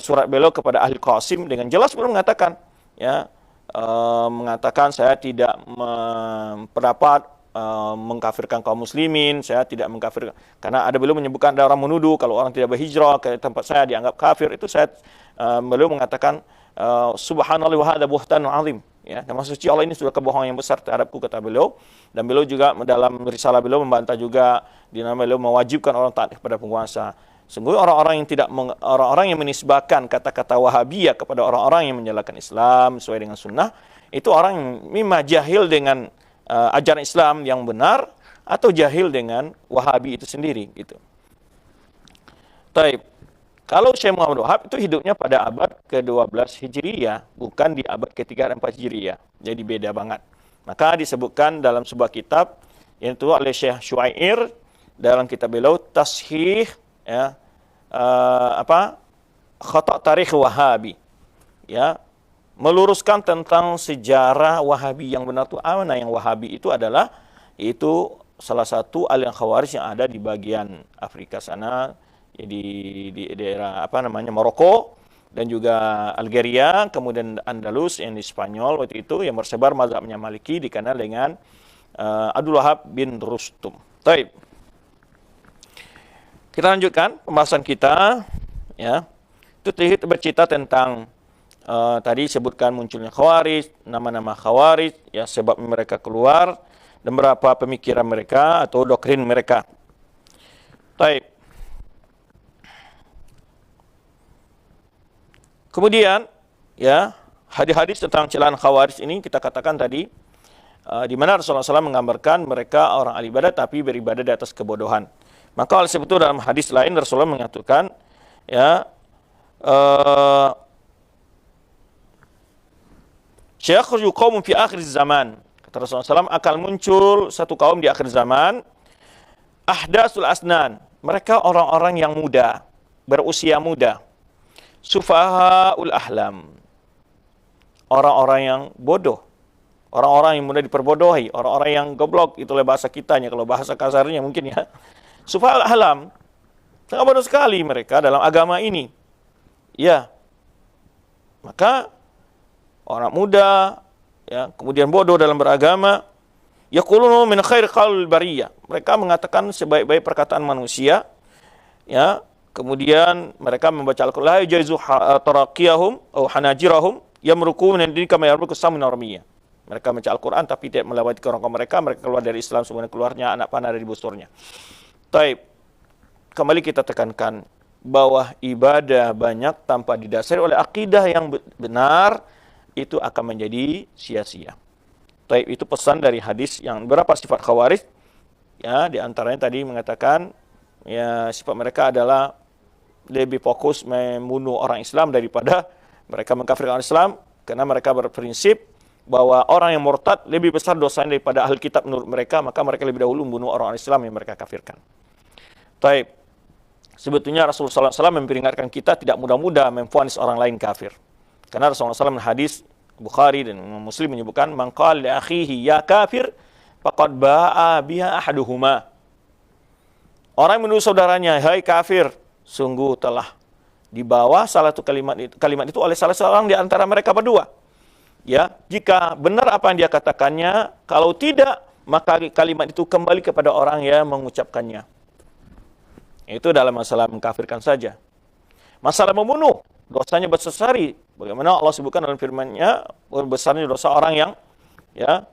surat beliau kepada Ahli Qasim, dengan jelas beliau mengatakan, ya, mengatakan saya tidak pendapat mengkafirkan kaum muslimin, saya tidak mengkafirkan, karena ada beliau menyebutkan ada orang menuduh kalau orang tidak berhijrah ke tempat saya dianggap kafir. Itu beliau mengatakan subhanallah wa hadza buhtanun azim. Ya, nama suci Allah ini sudah kebohongan yang besar terhadapku, kata beliau. Dan beliau juga dalam risalah beliau membantah juga, di nama beliau mewajibkan orang taat kepada penguasa. Sungguh orang-orang yang menisbahkan kata-kata Wahabiyah kepada orang-orang yang menyalahkan Islam sesuai dengan sunnah, itu orang yang memang jahil dengan ajaran Islam yang benar, atau jahil dengan Wahabi itu sendiri, gitu. Taib. Kalau Syekh Muhammad Wahab itu hidupnya pada abad ke-12 Hijriyah, bukan di abad ke-3 dan 4 Hijriyah. Jadi beda banget. Maka disebutkan dalam sebuah kitab, yaitu oleh Syekh Syuair, dalam kitab beliau Tashih, ya, Khata' Tarikh Wahabi. Ya, meluruskan tentang sejarah Wahabi yang benar itu mana. Yang Wahabi itu adalah salah satu aliran Khawarij yang ada di bagian Afrika sana, di daerah Maroko, dan juga Algeria, kemudian Andalus yang di Spanyol waktu itu, yang bersebar mazhabnya Maliki, dikenal dengan Abdul Wahab bin Rustum. Baik. Kita lanjutkan pembahasan kita, ya. Itu bercerita tentang tadi sebutkan munculnya Khawarij, nama-nama Khawarij, ya, sebab mereka keluar dan berapa pemikiran mereka atau doktrin mereka. Baik. Kemudian, ya, hadis-hadis tentang celaan Khawarij ini kita katakan tadi, di mana Rasulullah SAW menggambarkan mereka orang ahli ibadah tapi beribadah di atas kebodohan. Maka oleh sebab itu dalam hadis lain Rasulullah mengatakan, ya, syakhruju qaumun fi akhir zaman. Kata Rasulullah SAW, akan muncul satu kaum di akhir zaman, ahdasul asnan. Mereka orang-orang yang muda, berusia muda. Sufahaul ahlam, orang-orang yang bodoh, orang-orang yang mudah diperbodohi, orang-orang yang goblok, itulah bahasa kitanya, kalau bahasa kasarnya mungkin, ya. Sufahaul ahlam, sangat bodoh sekali mereka dalam agama ini, ya. Maka orang muda, ya, kemudian bodoh dalam beragama, yaqulunu min khair qaulil bariyah, mereka mengatakan sebaik-baik perkataan manusia, ya. Kemudian mereka membaca Al-Quran, la yajzu taraqiyahum atau hanajirahum yamruku min din kama yamruku samun armiyah. Mereka membaca Al-Quran tapi tidak melewati kerongkongan mereka keluar dari Islam sebenarnya keluarnya anak panah dari busurnya. Taib. Kembali kita tekankan bahwa ibadah banyak tanpa didasari oleh akidah yang benar itu akan menjadi sia-sia. Taib, itu pesan dari hadis yang berapa sifat Khawarij, ya, di antaranya tadi mengatakan, ya, sifat mereka adalah lebih fokus membunuh orang Islam daripada mereka mengkafirkan orang Islam, karena mereka berprinsip bahwa orang yang murtad lebih besar dosanya daripada ahli kitab menurut mereka, maka mereka lebih dahulu membunuh orang Islam yang mereka kafirkan. Taib. Sebetulnya Rasulullah SAW memperingatkan kita tidak mudah-mudah memvonis orang lain kafir. Karena Rasulullah SAW hadis Bukhari dan Muslim menyebutkan, man qala li akhihi ya kafir faqad ba'a biha ahaduhuma. Orang yang menuduh saudaranya, hai kafir, sungguh telah dibawa salah satu kalimat itu oleh salah seorang di antara mereka berdua. Ya, jika benar apa yang dia katakannya, kalau tidak, maka kalimat itu kembali kepada orang yang mengucapkannya. Itu dalam masalah mengkafirkan saja. Masalah membunuh, dosanya besar. Bagaimana Allah sebutkan dalam firman-Nya, besarnya dosa orang yang ya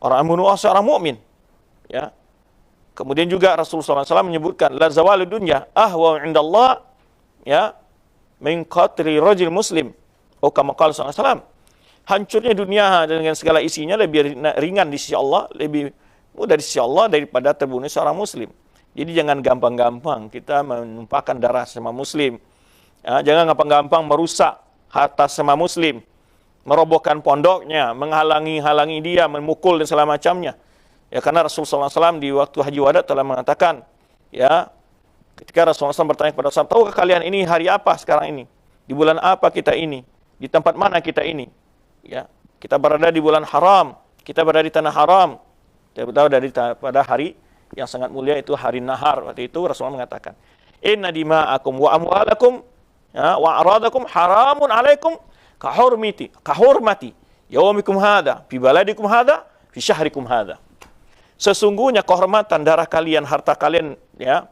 orang membunuh seorang mukmin. Ya. Kemudian juga Rasulullah SAW menyebutkan la zawalud dunya ahwa 'indallah ya min qatri rajul muslim. Oh kama qala SAW. Hancurnya dunia dengan segala isinya lebih ringan di sisi Allah, lebih mudah di sisi Allah daripada terbunuh seorang muslim. Jadi jangan gampang-gampang kita menumpahkan darah sesama muslim. Ya, jangan gampang-gampang merusak harta sesama muslim, merobohkan pondoknya, menghalangi dia, memukul dan segala macamnya. Ya, karena Rasulullah SAW di waktu Haji Wada telah mengatakan, ya, ketika Rasulullah SAW bertanya kepada sahabat, tahukah kalian ini hari apa sekarang ini? Di bulan apa kita ini? Di tempat mana kita ini? Ya, kita berada di bulan haram, kita berada di tanah haram. Kita tahu pada hari yang sangat mulia itu hari nahar. Waktu itu Rasulullah mengatakan, inna dima'akum wa amwalakum ya, wa aradakum haramun alaikum kahurmati yaumikum hadha fi baladikum hadha fi syahrikum hadha. Sesungguhnya kehormatan darah kalian, harta kalian ya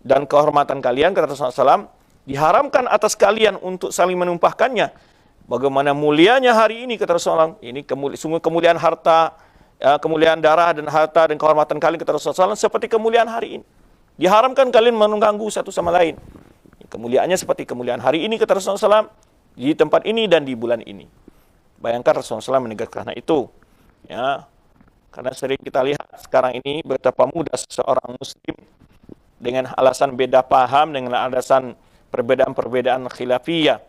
dan kehormatan kalian, kata Rasulullah SAW, diharamkan atas kalian untuk saling menumpahkannya. Bagaimana mulianya hari ini, kata Rasulullah SAW, ini sungguh kemuliaan harta, ya, kemuliaan darah dan harta dan kehormatan kalian, kata Rasulullah SAW, seperti kemuliaan hari ini. Diharamkan kalian mengganggu satu sama lain. Kemuliaannya seperti kemuliaan hari ini, kata Rasulullah SAW, di tempat ini dan di bulan ini. Bayangkan Rasulullah SAW menegaskan itu. Ya, karena sering kita lihat sekarang ini betapa mudah seseorang muslim dengan alasan beda paham, dengan alasan perbedaan-perbedaan khilafiyah,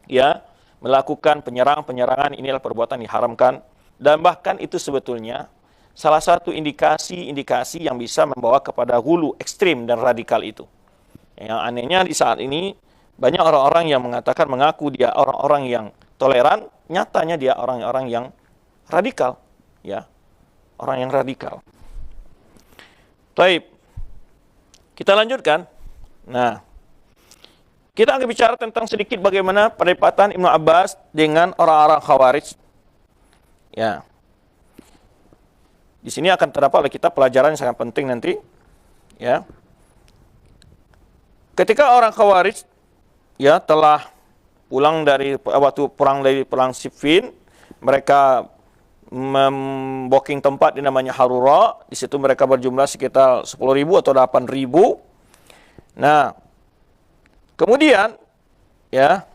ya, melakukan penyerangan, inilah perbuatan diharamkan. Dan bahkan itu sebetulnya salah satu indikasi yang bisa membawa kepada hulu ekstrim dan radikal itu. Yang anehnya di saat ini banyak orang-orang yang mengatakan mengaku dia orang-orang yang toleran, nyatanya dia orang-orang yang radikal, ya, orang yang radikal. Baik, kita lanjutkan. Nah, kita akan bicara tentang sedikit bagaimana perdebatan Ibnu Abbas dengan orang-orang Khawarij. Ya. Di sini akan terdapat oleh kita pelajaran yang sangat penting nanti. Ya. Ketika orang Khawarij ya telah pulang dari perang Siffin, mereka membooking tempat di namanya Harura. Di situ mereka berjumlah sekitar 10.000 atau 8.000. Nah, kemudian ya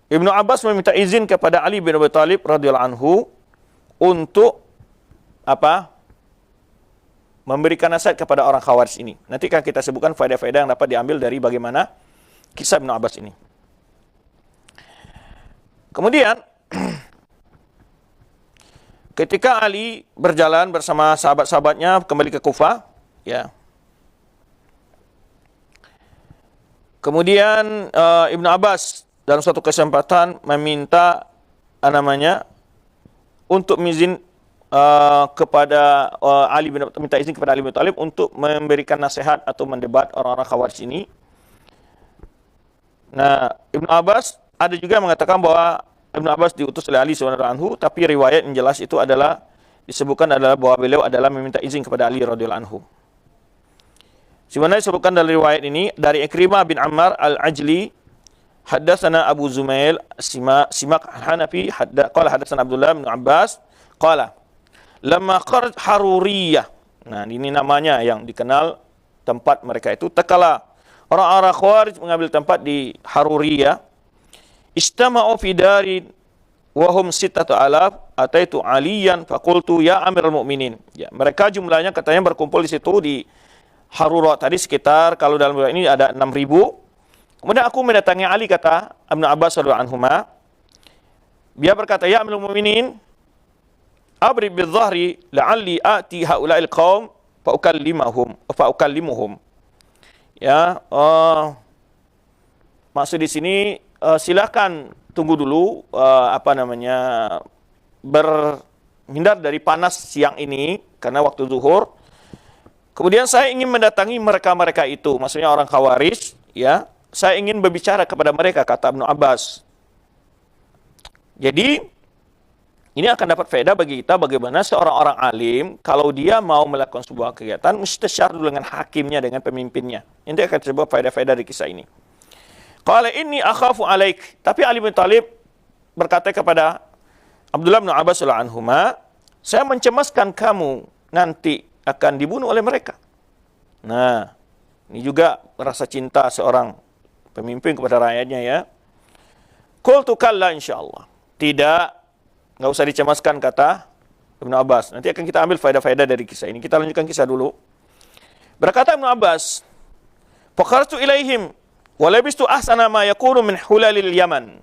Ibnu Abbas meminta izin kepada Ali bin Abi Thalib radhiyallahu anhu untuk apa? Memberikan nasihat kepada orang Khawarij ini. Nanti kan kita sebutkan faedah-faedah yang dapat diambil dari bagaimana kisah Ibnu Abbas ini. Kemudian ketika Ali berjalan bersama sahabat-sahabatnya kembali ke Kufah, ya. Kemudian Ibnu Abbas dalam suatu kesempatan meminta untuk izin kepada Ali bin minta izin kepada Ali bin Thalib untuk memberikan nasihat atau mendebat orang-orang Khawarij ini. Nah, Ibnu Abbas ada juga yang mengatakan bahwa Ibnu Abbas diutus oleh Ali radhiyallahu anhu, tapi riwayat yang jelas itu adalah disebutkan adalah bahwa beliau adalah meminta izin kepada Ali radhiyallahu anhu. Sebenarnya disebutkan dalam riwayat ini dari Ikrimah bin Ammar al-Ajli, haddatsana Abu Zumail Simak al-Hanafi, qala haddatsana Abdullah bin Abbas, qala lamma kharaj Haruriyah. Nah, ini namanya yang dikenal tempat mereka itu. Tatkala orang-orang Khawarij mengambil tempat di Haruriyah, istama'u fi darin wa hum 6,000 ataitu aliyan faqultu ya amirul mu'minin. Ya, mereka jumlahnya katanya berkumpul di situ di Harura tadi sekitar, kalau dalam riwayat ini ada 6.000. Kemudian aku mendatangi Ali, kata Ibnu Abbas radhiyallahu anhuma. Dia berkata, ya amirul mu'minin, abri bidh-dhahri la'alli ati haula'il qaum fa ukallimuhum. Ya, maksud di sini silakan tunggu dulu berhindar dari panas siang ini karena waktu zuhur. Kemudian saya ingin mendatangi mereka-mereka itu, maksudnya orang Khawarij, ya. Saya ingin berbicara kepada mereka, kata Ibnu Abbas. Jadi Ini akan dapat faedah bagi kita bagaimana seorang orang alim kalau dia mau melakukan sebuah kegiatan mustasyar dulu dengan hakimnya, dengan pemimpinnya. Ini akan sebuah faedah-faedah dari kisah ini. Qala inni akhafu alaik. Tapi Ali bin Thalib berkata kepada Abdullah bin Abbas radhiyallahu anhuma, saya mencemaskan kamu nanti akan dibunuh oleh mereka. Nah, ini juga rasa cinta seorang pemimpin kepada rakyatnya ya. Qultu kalla insyaallah. Tidak, enggak usah dicemaskan kata Ibnu Abbas. Nanti akan kita ambil faedah-faedah dari kisah ini. Kita lanjutkan kisah dulu. Berkata Ibnu Abbas, faqartu ilaihim wa labistu ahsana ma yakunu min hulalil Yaman.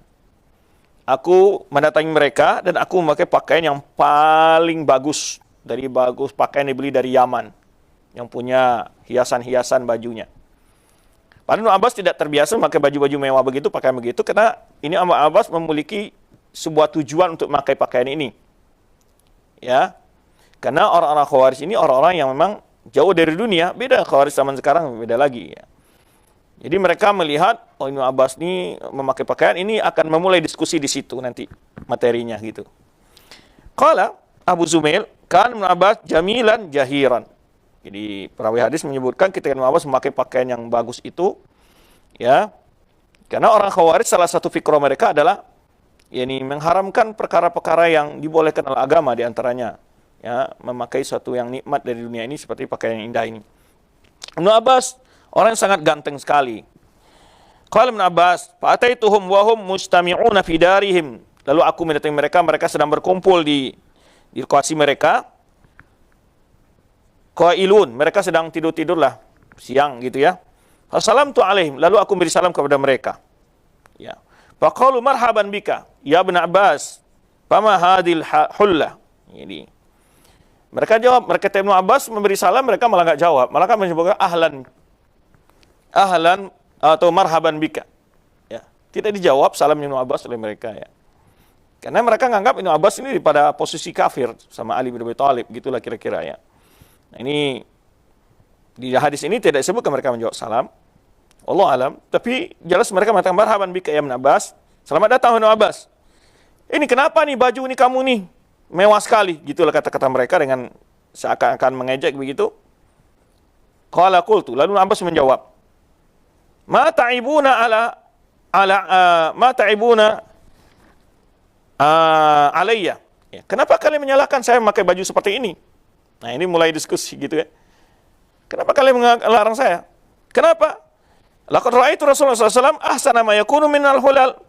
Aku mendatangi mereka dan aku memakai pakaian yang paling bagus dari pakaian yang dibeli dari Yaman yang punya hiasan-hiasan bajunya. Padahal Ibnu Abbas tidak terbiasa memakai baju-baju mewah begitu, pakaian begitu, karena ini Ibnu Abbas memiliki sebuah tujuan untuk memakai pakaian ini. Ya. Karena orang-orang Khawarij ini orang-orang yang memang jauh dari dunia, beda Khawarij zaman sekarang, beda lagi ya. Jadi mereka melihat, oh Ibnu Abbas ini memakai pakaian, ini akan memulai diskusi di situ nanti materinya gitu. Qala Abu Zumail, kan Ibnu Abbas jamilan jahiran. Jadi perawi hadis menyebutkan ketika Ibnu Abbas memakai pakaian yang bagus itu, ya, karena orang Khawarij salah satu fikrah mereka adalah, yakni mengharamkan perkara-perkara yang dibolehkan oleh agama, diantaranya, ya, memakai suatu yang nikmat dari dunia ini seperti pakaian yang indah ini. Ibnu Abbas orang yang sangat ganteng sekali. Qala Ibnu Abbas, fa'ataituhum wa hum mustami'una fi darihim. Lalu aku mendatangi mereka, mereka sedang berkumpul di lokasi mereka. Qailun, mereka sedang tidur-tidurlah siang gitu ya. Assalamtu alaihim, lalu aku beri salam kepada mereka. Ya. Faqalu marhaban bika ya Ibnu Abbas. Fama hadhil hullah. Jadi mereka jawab, mereka Ibnu Abbas memberi salam, mereka malah enggak jawab. Malah kan menyebutkan ahlan atau marhaban bika. Ya, tidak dijawab salam Ibnu Abbas oleh mereka ya. Karena mereka menganggap Ibnu Abbas ini pada posisi kafir sama Ali bin Abi Thalib, gitulah kira-kira ya. Nah, ini di hadis ini tidak disebutkan mereka menjawab salam. Allah alam, tapi jelas mereka mengatakan marhaban bika ya Ibnu Abbas. Selamat datang Ibnu Abbas. Ini kenapa nih baju ini kamu nih mewah sekali, gitulah kata-kata mereka dengan seakan-akan mengejek begitu. Qala qultu, lalu Ibnu Abbas menjawab, ma ta'ibuna alayya. Ya, kenapa kalian menyalahkan saya memakai baju seperti ini? Nah, ini mulai diskusi gitu ya. Kenapa kalian melarang saya? Kenapa? Laqad ra'aitu Rasulullah SAW ahsana ma yakunu minal hulal.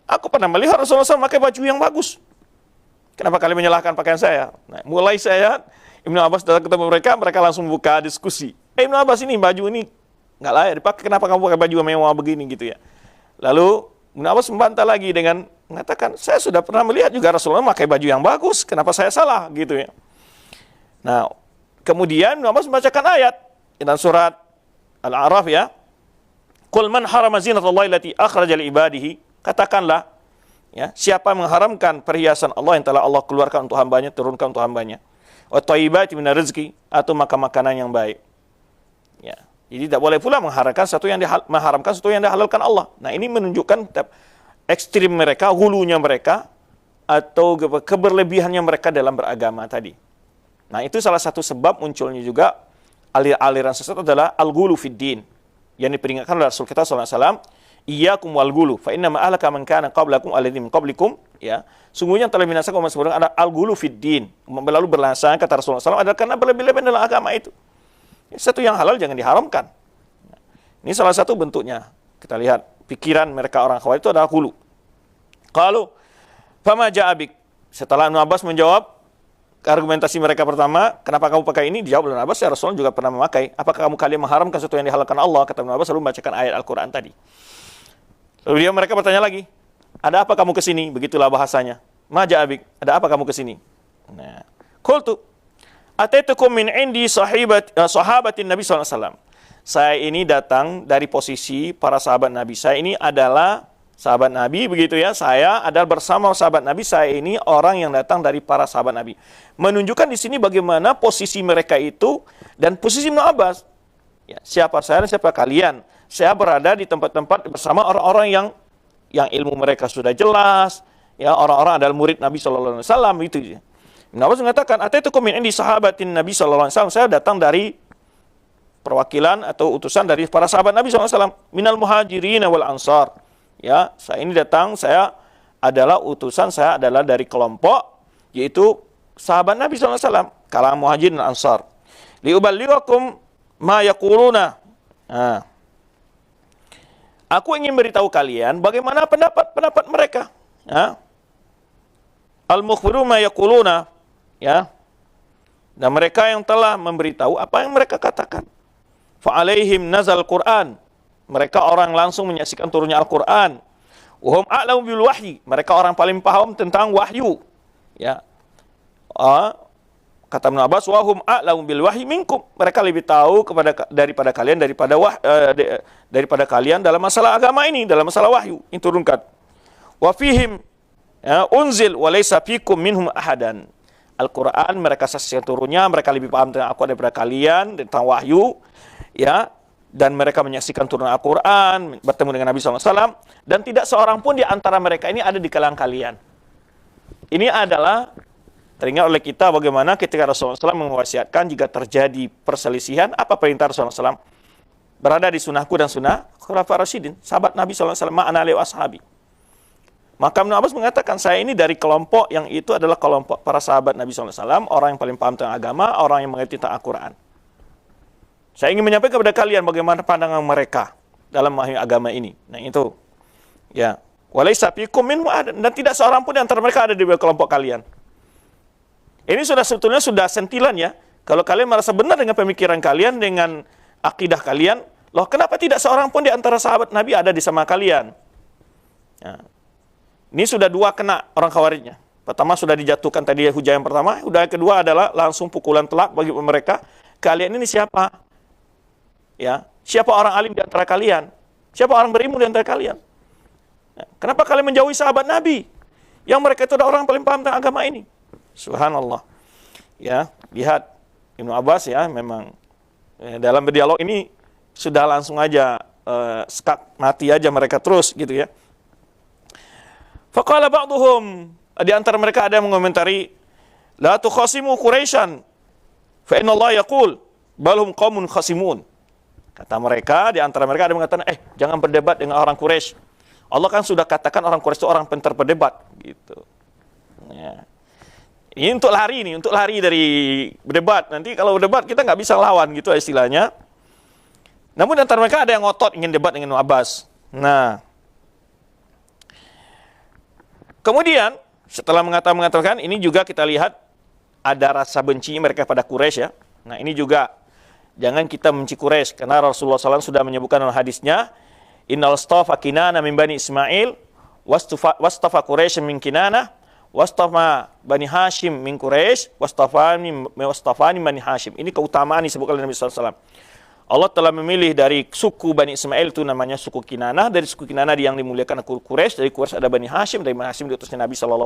Aku pernah melihat Rasulullah SAW memakai baju yang bagus. Kenapa kalian menyalahkan pakaian saya? Nah, mulai saya Ibnu Abbas datang ketemu mereka, mereka langsung buka diskusi. Ibnu Abbas, ini baju ini nggak layak dipakai, kenapa kamu pakai baju mewah begini gitu ya. Lalu Ibnu Abbas membantah lagi dengan mengatakan, saya sudah pernah melihat juga Rasulullah memakai baju yang bagus, kenapa saya salah gitu ya. Nah, kemudian Ibnu Abbas membacakan ayat dalam surat Al-A'raf ya. Qul man harama zinatallahi allati akhraja li ibadihi. Katakanlah, ya, siapa mengharamkan perhiasan Allah yang telah Allah keluarkan untuk hambanya, turunkan untuk hambanya. Wa thayyibati minar rizqi, atau makanan yang baik. Ya. Jadi tidak boleh pula mengharamkan sesuatu yang dihalalkan Allah. Nah, ini menunjukkan ekstrim mereka, hulunya mereka, atau keberlebihannya mereka dalam beragama tadi. Nah, itu salah satu sebab munculnya juga aliran sesat adalah al-ghulu fid din. Yang diperingatkan oleh Rasul kita sallallahu alaihi wasallam, iyyakum wal ghulu fa inna ma ahlaka man kana qablakum alladzi min qablikum, ya. Sungguhnya yang telah binasa kaum sebelum ada al-ghulu fid din. Lalu berlangsung kata Rasulullah SAW adalah karena berlebih-lebihan dalam agama itu. Satu yang halal jangan diharamkan. Ini salah satu bentuknya. Kita lihat pikiran mereka orang Khawarij itu adalah ghulu. Qalu fama ja'abik. Setelah Ibnu Abbas menjawab argumentasi mereka pertama, kenapa kamu pakai ini? Dijawab oleh Abbas, ya Rasulullah juga pernah memakai. Apakah kalian mengharamkan sesuatu yang dihalalkan Allah? Kata Ibnu Abbas, lalu membacakan ayat Al-Quran tadi. Lalu mereka bertanya lagi, ada apa kamu kesini? Begitulah bahasanya. Ma ja'abik, ada apa kamu kesini? Nah, qultu ataitukum min indi sahabatin Nabi SAW. Saya ini datang dari posisi para sahabat Nabi. Saya ini adalah sahabat Nabi, begitu ya. Saya adalah bersama sahabat Nabi. Saya ini orang yang datang dari para sahabat Nabi. Menunjukkan di sini bagaimana posisi mereka itu dan posisi Ibnu Abbas. Ya, siapa saya dan siapa kalian? Saya berada di tempat-tempat bersama orang-orang yang ilmu mereka sudah jelas, ya orang-orang adalah murid Nabi sallallahu alaihi wasallam itu. Ibnu Abbas mengatakan, "Ataitukum min indi sahabatin Nabi sallallahu alaihi wasallam." Saya datang dari perwakilan atau utusan dari para sahabat Nabi sallallahu alaihi wasallam, minal muhajirin wal ansar. Ya, saya ini datang, saya adalah utusan, saya adalah dari kelompok yaitu sahabat Nabi sallallahu alaihi wasallam, kalangan muhajirin dan ansar. Liuballighakum ma yaquluna. Nah, aku ingin beritahu kalian bagaimana pendapat mereka. Ya. Al-mukhbiru ma yaquluna, ya. Dan mereka yang telah memberitahu apa yang mereka katakan. Fa alaihim nazal Quran. Mereka orang langsung menyaksikan turunnya Al-Quran. Wa hum a'lamu bil wahyi. Mereka orang paling paham tentang wahyu. Ya. Kata Ibnu Abbas, wa hum a'lamu bil wahyi minkum. Mereka lebih tahu daripada kalian daripada kalian dalam masalah agama ini, dalam masalah wahyu yang turunkan. Wa fihim unzil wa laysa fikum minhum ahadan. Al-Quran mereka saksikan turunnya, mereka lebih paham tentang aku daripada kalian, tentang wahyu, ya, dan mereka menyaksikan turun Al-Quran, bertemu dengan Nabi SAW, dan tidak seorang pun di antara mereka ini ada di kalangan kalian. Ini adalah teringat oleh kita bagaimana ketika Rasulullah SAW mewasiatkan jika terjadi perselisihan, apa perintah Rasulullah SAW? Berada di sunnahku dan sunnah Khulafaur Rasyidin, sahabat Nabi SAW, ma'ana li ashabi. Maka Ibnu Abbas mengatakan, saya ini dari kelompok yang itu adalah kelompok para sahabat Nabi SAW, orang yang paling paham tentang agama, orang yang mengerti tentang Al-Quran. Saya ingin menyampaikan kepada kalian bagaimana pandangan mereka dalam memahami agama ini. Nah itu, ya, walaysa fikum minhum ahad, dan tidak seorang pun di antara mereka ada di kelompok kalian. Ini sebetulnya sudah sentilan ya. Kalau kalian merasa benar dengan pemikiran kalian, dengan akidah kalian, loh kenapa tidak seorang pun di antara sahabat Nabi ada di sama kalian? Ya. Ini sudah dua kena orang Khawarijnya. Pertama sudah dijatuhkan tadi hujah yang pertama, hujah yang kedua adalah langsung pukulan telak bagi mereka. Kalian ini siapa? Ya, siapa orang alim di antara kalian? Siapa orang berilmu di antara kalian? Ya, kenapa kalian menjauhi sahabat Nabi? Yang mereka itu adalah orang paling paham tentang agama ini. Subhanallah. Ya, lihat Ibnu Abbas ya, memang dalam berdialog ini sudah langsung aja skak mati aja mereka terus gitu ya. Faqala ba'duhum, di antara mereka ada yang mengomentari, la tukhasimu Quraisyan fa inna Allah yaqul bal hum qaumun khasimun. Kata mereka, di antara mereka ada yang mengatakan, jangan berdebat dengan orang Quraisy. Allah kan sudah katakan orang Quraisy itu orang pintar berdebat gitu. Ya. Ini untuk lari dari berdebat. Nanti kalau berdebat kita nggak bisa lawan gitu istilahnya. Namun di antara mereka ada yang ngotot ingin debat dengan Abbas. Nah, kemudian setelah mengatakan ini juga kita lihat ada rasa benci mereka pada Quraisy ya. Nah ini juga jangan kita membenci Quraisy karena Rasulullah SAW sudah menyebutkan dalam hadisnya, innal stafa Kinana min bani Ismail wastafa Quraisy min Kinana wastafa bani Hashim min Quraisy wastafani bani Hashim. Ini keutamaan disebutkan oleh Nabi SAW. Allah telah memilih dari suku Bani Ismail itu namanya suku Kinanah, dari suku Kinanah yang dimuliakan Quraisy, dari Quraisy ada Bani Hashim, dari Bani Hashim diutusnya Nabi SAW.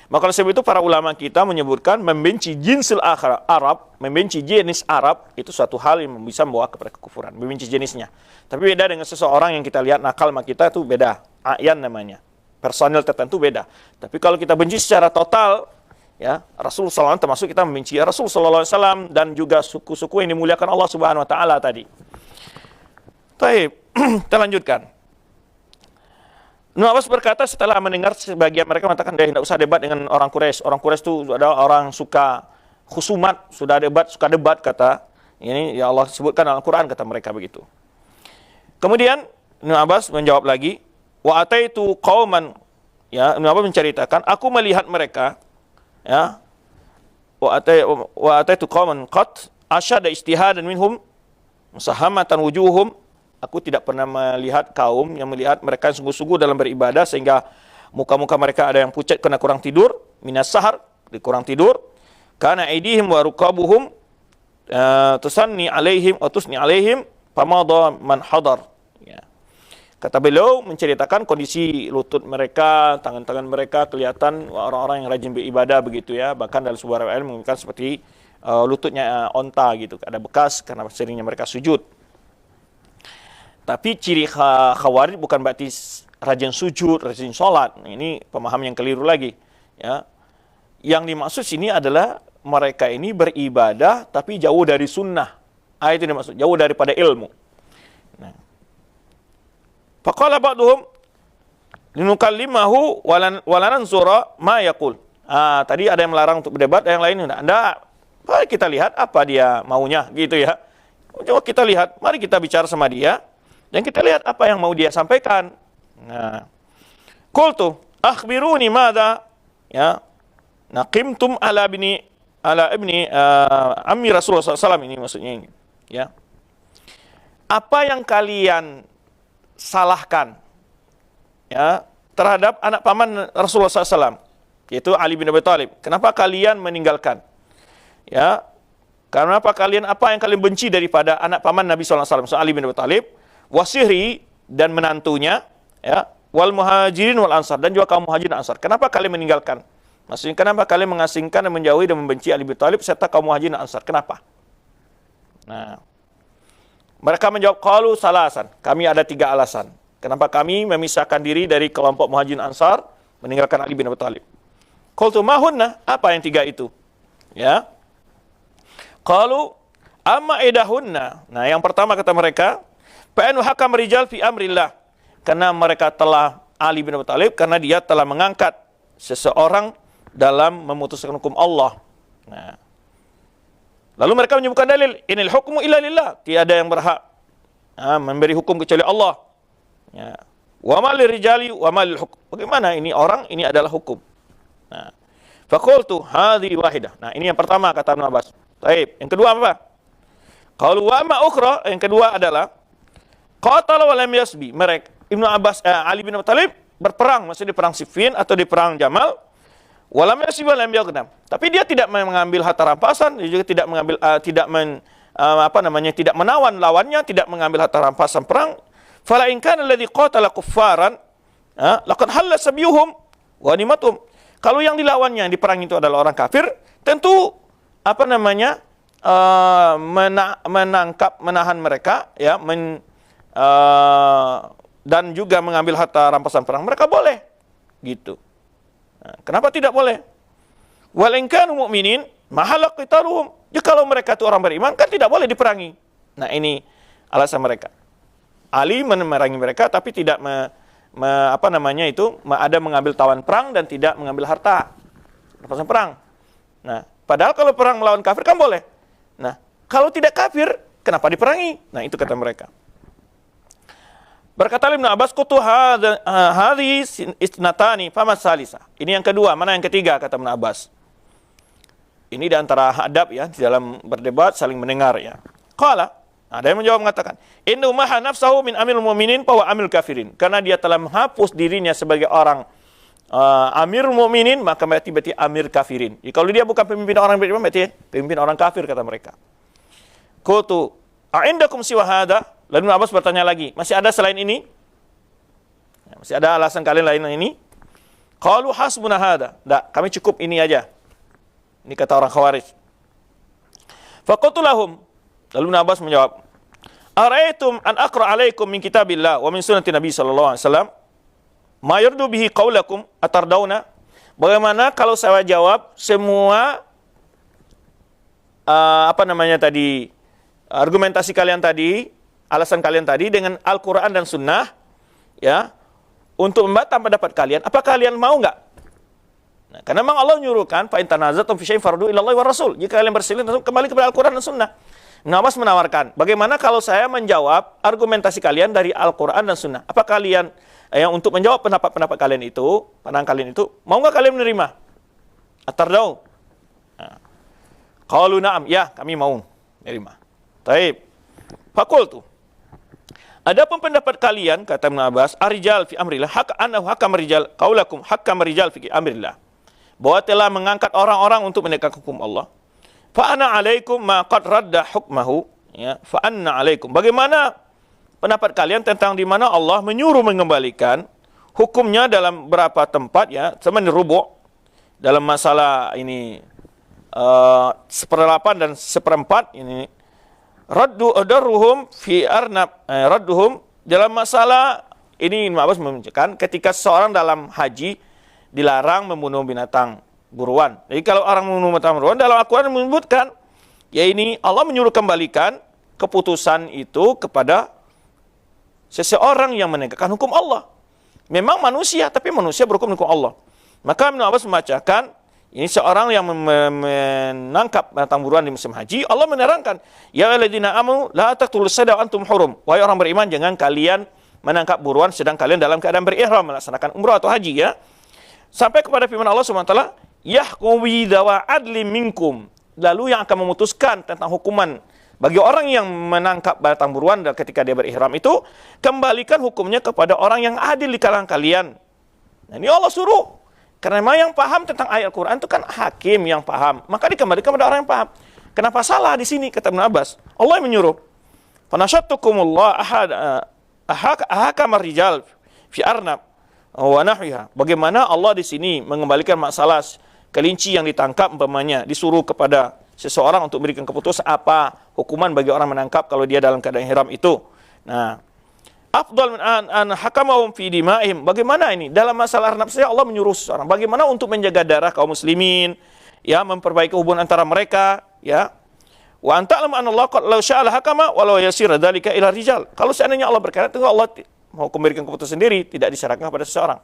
Maka oleh sebab itu para ulama kita menyebutkan membenci jinsil Arab, membenci jenis Arab itu suatu hal yang bisa membawa kepada kekufuran, membenci jenisnya. Tapi beda dengan seseorang yang kita lihat nakal sama kita itu beda, ayan namanya, personil tertentu beda. Tapi kalau kita benci secara total, ya, Rasulullah SAW termasuk kita membenci Rasulullah SAW dan juga suku-suku yang dimuliakan Allah Subhanahu Wa Taala tadi. Baik, kita lanjutkan. Ibnu Abbas berkata setelah mendengar sebagian mereka mengatakan, tidak usah debat dengan orang Quraisy. Orang Quraisy itu adalah orang suka khusumat, suka debat kata. Ini ya Allah sebutkan dalam Al-Quran kata mereka begitu. Kemudian Ibnu Abbas menjawab lagi, wa ataitu qauman, ya, Ibnu Abbas menceritakan, aku melihat mereka, ya, wa ataitu qauman qat asyada ijtihadan minhum musahamatan wujuhum. Aku tidak pernah melihat kaum yang melihat mereka sungguh-sungguh dalam beribadah sehingga muka-muka mereka ada yang pucat karena kurang tidur, minas sahar, kurang tidur, kana aidihim wa ruqabuhum tusanni alaihim wa tusni alaihim famada man hadar. Ya. Kata beliau menceritakan kondisi lutut mereka, tangan-tangan mereka kelihatan orang-orang yang rajin beribadah begitu ya, bahkan dalam sebuah riwayat mengatakan seperti lututnya onta gitu, ada bekas karena seringnya mereka sujud. Tapi ciri Khawarij bukan berarti rajin sujud, rajin sholat. Nah, ini pemahaman yang keliru lagi. Ya. Yang dimaksud sini adalah mereka ini beribadah tapi jauh dari sunnah. Itu dimaksud, jauh daripada ilmu. Nah. Faqala ba'duhum linukallimahu walananzura ma yaqul. Tadi ada yang melarang untuk berdebat, yang lain enggak. Mari kita lihat apa dia maunya gitu ya. Coba kita lihat, mari kita bicara sama dia dan kita lihat apa yang mau dia sampaikan. Nah, qultu akhbiruni madza ya naqimtum ala ibni ammi Rasulullah SAW, ini maksudnya ini ya. Apa yang kalian salahkan ya terhadap anak paman Rasulullah SAW, yaitu Ali bin Abi Thalib? Kenapa kalian meninggalkan? Ya, karena apa yang kalian benci daripada anak paman Nabi SAW, Ali bin Abi Thalib, wasihri dan menantunya, ya, wal muhajirin wal ansar, dan juga kaum muhajirin dan ansar. Kenapa kalian meninggalkan? Maksudnya kenapa kalian mengasingkan dan menjauhi dan membenci Ali bin Abi Thalib serta kaum muhajirin dan ansar? Kenapa? Nah, mereka menjawab, qalu salasan. Kami ada 3 alasan. Kenapa kami memisahkan diri dari kelompok muhajirin ansar, meninggalkan Ali bin Abi Thalib? Qultu ma hunna, apa yang 3 itu? Ya. Qalu amma idahunna. Nah, yang pertama kata mereka, fa'anu hakam rijal fi amrillah. Karena mereka telah, Ali bin Abi Thalib, karena dia telah mengangkat seseorang dalam memutuskan hukum Allah. Nah, lalu mereka menyebutkan dalil, inil hukmu illa lillah. Tiada yang berhak memberi hukum kecuali Allah. Ya. Wa ma lirijali wa ma lil hukm. Bagaimana ini orang, ini adalah hukum. Nah, faqultu hadhi wahidah. Nah, ini yang pertama kata Ibnu Abbas. Baik, yang kedua apa? Qalu wa ma ukhra, yang kedua adalah qatala wa lam yasbi. Mereka Ibnu Abbas Ali bin Abi Thalib berperang, maksudnya di perang Siffin atau di perang Jamal. Wa lam yasbi wa lam yaghnam. Tapi dia tidak mengambil harta rampasan, dia juga tidak mengambil tidak menawan lawannya, tidak mengambil harta rampasan perang. Fala in kana alladhi qatala kuffaran laqad halla sabyuhum wa nimatum. Kalau yang dilawannya di perang itu adalah orang kafir, tentu menahan mereka ya, dan juga mengambil harta rampasan perang, mereka boleh gitu. Nah, kenapa tidak boleh? Wal in kanu mu'minin mahalaq qitaluhum. Ya, kalau mereka itu orang beriman kan tidak boleh diperangi. Nah, ini alasan mereka. Ali memerangi mereka tapi tidak ada mengambil tawan perang dan tidak mengambil harta rampasan perang. Nah, padahal kalau perang melawan kafir kan boleh. Nah, kalau tidak kafir, kenapa diperangi? Nah, itu kata mereka. Berkata Ibnu Abbas, "Qutu hadhi isnatani fama salisa." Ini yang kedua, mana yang ketiga kata Ibnu Abbas. Ini di antara adab ya, di dalam berdebat saling mendengar ya. Qala, ada yang menjawab mengatakan, "Inna maha nafsahu min amil mu'minin fa wa amil kafirin." Karena dia telah menghapus dirinya sebagai orang amir mu'minin, maka berarti amir kafirin. Jadi, kalau dia bukan pemimpin orang beriman, berarti pemimpin orang kafir kata mereka. Qultu a'indakum siwa hadha? Lalu Abbas bertanya lagi, masih ada selain ini? Masih ada alasan kalian lain ini? Qalu hasbuna hadha. Enggak, kami cukup ini aja. Ini kata orang Khawarij. Faqultu lahum. Lalu Abbas menjawab, "Ara'aytum an aqra 'alaikum min kitabillah wa min sunnati Nabi sallallahu alaihi wasallam ma yurdu bihi qaulakum atardauna?" Bagaimana kalau saya jawab semua argumentasi kalian tadi, alasan kalian tadi dengan Al-Qur'an dan Sunnah ya, untuk membantah pendapat kalian, apa kalian mau enggak? Nah, karena memang Allah menyuruhkan fa in tanazatum fi syai'in faruddu ila Allah wa Rasul. Jika kalian berselisih kembali kepada Al-Qur'an dan Sunnah. Abbas menawarkan, bagaimana kalau saya menjawab argumentasi kalian dari Al-Qur'an dan Sunnah? Apa kalian yang untuk menjawab pendapat-pendapat kalian itu, pandangan kalian itu, mau enggak kalian menerima? Atardau? Qalu na'am, ya, kami mau menerima. Taib. Faqultu, adapun pendapat kalian kata Ibnu Abbas, arijal fi amrillah hakam rijal qaulakum hakam rijal fi amrillah. Bahwa telah mengangkat orang-orang untuk menegakkan hukum Allah. Fa ana alaikum ma qad radda hukmahu, ya, fa anna alaikum. Bagaimana pendapat kalian tentang di mana Allah menyuruh mengembalikan hukumnya dalam berapa tempat ya, semen rubu' dalam masalah ini 1/8 dan 1/4 ini raddu adarruhum fi arnab radduhum dalam masalah ini Ibnu Abbas menunjukkan ketika seseorang dalam haji dilarang membunuh binatang buruan. Jadi kalau orang membunuh binatang buruan, dalam Al-Quran menyebutkan, ya ini Allah menyuruh kembalikan keputusan itu kepada seseorang yang menegakkan hukum Allah. Memang manusia, tapi manusia berhukum hukum Allah. Maka Ibnu Abbas membacakan, ini seorang yang menangkap binatang buruan di musim haji, Allah menerangkan, ya ayyuhalladzina amanu la taqtulus sayda wa antum hurum. Wahai orang beriman, jangan kalian menangkap buruan sedang kalian dalam keadaan berihram melaksanakan umrah atau haji, ya. Sampai kepada firman Allah Subhanahu wa taala, yahkumu dawa adli minkum. Lalu yang akan memutuskan tentang hukuman bagi orang yang menangkap binatang buruan ketika dia berihram itu, kembalikan hukumnya kepada orang yang adil di kalangan kalian. Nah, ini Allah suruh. Karena memang yang paham tentang ayat Al-Quran itu kan hakim yang paham. Maka dikembalikan kepada orang yang paham. Kenapa salah di sini, kata Ibnu Abbas? Allah yang menyuruh. Fanashattukumullah ahakamar rijal fi arnab wa nahwiha. Bagaimana Allah di sini mengembalikan masalah kelinci yang ditangkap umpamanya disuruh kepada seseorang untuk memberikan keputusan apa hukuman bagi orang menangkap kalau dia dalam keadaan ihram itu. Nah, afdal min an hakamahum fi dima'ihim. Bagaimana ini? Dalam masalah arnab saja Allah menyuruh seseorang bagaimana untuk menjaga darah kaum muslimin, ya, memperbaiki hubungan antara mereka, ya. Wa anta'lam anna Allah qad law sya'ala hakama walau yasir dzalika ila rijal. Kalau seandainya Allah berkehendak, tentu Allah mau memberikan keputusan sendiri, tidak diserahkan kepada seseorang.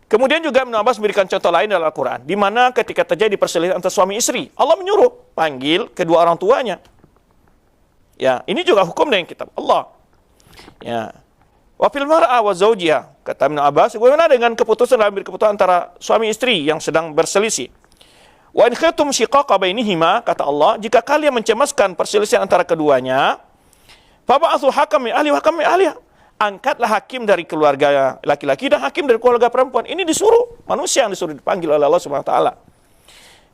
Kemudian juga Ibnu Abbas memberikan contoh lain dalam Al-Quran, di mana ketika terjadi perselisihan antara suami istri, Allah menyuruh panggil kedua orang tuanya. Ya, ini juga hukum dengan kitab Allah. Ya. Wa fil mar'a wa zawjiha, kata Ibnu Abbas, bagaimana dengan keputusan dalam keputusan antara suami istri yang sedang berselisih? Wa in khiftum shiqaqa bainihima, kata Allah, jika kalian mencemaskan perselisihan antara keduanya, fab'atsu hakam min ahli wa hakam min ahliha. Angkatlah hakim dari keluarga laki-laki dan hakim dari keluarga perempuan. Ini disuruh, manusia yang disuruh dipanggil oleh Allah Subhanahu wa taala.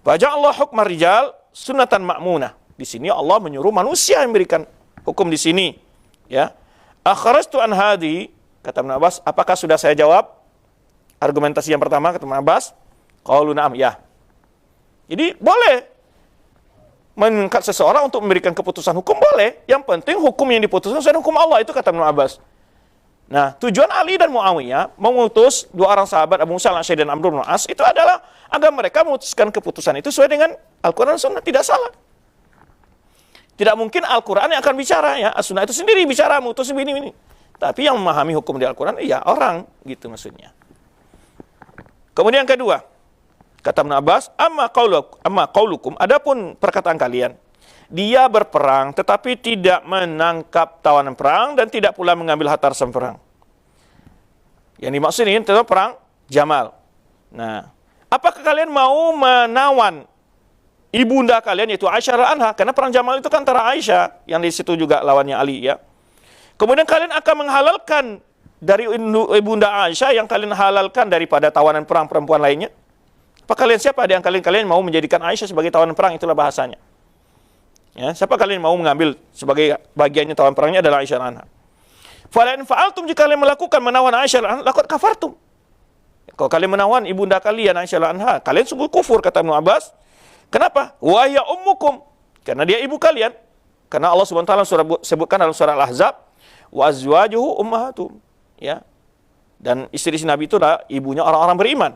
Faja'allahu hukmar rijal sunnatan ma'munah. Di sini Allah menyuruh manusia yang memberikan hukum di sini, ya. Akharastu an hadi, kata Ibnu Abbas, apakah sudah saya jawab argumentasi yang pertama, kata Ibnu Abbas? Qalu na'am, ya. Jadi boleh mengangkat seseorang untuk memberikan keputusan hukum, boleh. Yang penting hukum yang diputuskan sesuai hukum Allah, itu kata Ibnu Abbas. Nah, tujuan Ali dan Muawiyah mengutus dua orang sahabat Abu Musa al-Asy'ari dan Amr bin As itu adalah agar mereka memutuskan keputusan itu sesuai dengan Al-Quran dan Sunnah, tidak salah. Tidak mungkin Al-Quran yang akan bicara, ya. As-Sunnah itu sendiri bicara, memutus ini. Tapi yang memahami hukum di Al-Quran, ya orang, gitu maksudnya. Kemudian yang kedua, kata Ibnu Abbas, amma qaulukum, adapun perkataan kalian, dia berperang tetapi tidak menangkap tawanan perang dan tidak pula mengambil harta rampasan perang. Yang dimaksud ini adalah perang Jamal. Nah, apakah kalian mau menawan ibunda kalian yaitu Aisyah anha, karena perang Jamal itu kan antara Aisyah yang di situ juga lawannya Ali, ya. Kemudian kalian akan menghalalkan dari ibunda Aisyah yang kalian halalkan daripada tawanan perang perempuan lainnya. Apa kalian siapa yang kalian mau menjadikan Aisyah sebagai tawanan perang, itulah bahasanya. Ya, siapa kalian mau mengambil sebagai bagiannya tawanan perangnya adalah Aisyah anha. Fa in fa'altum, jika kalian melakukan menawan Aisyah anha, laqad kafartum. Kalau kalian menawan ibunda kalian Aisyah anha, kalian sungguh kufur, kata Ibnu Abbas. Kenapa? Wa ya ummukum, karena dia ibu kalian. Karena Allah Subhanahu wa taala sebutkan dalam surah Al-Ahzab, wa azwajuhu ummahatum, ya. Dan istri-istri Nabi itu adalah ibunya orang-orang beriman.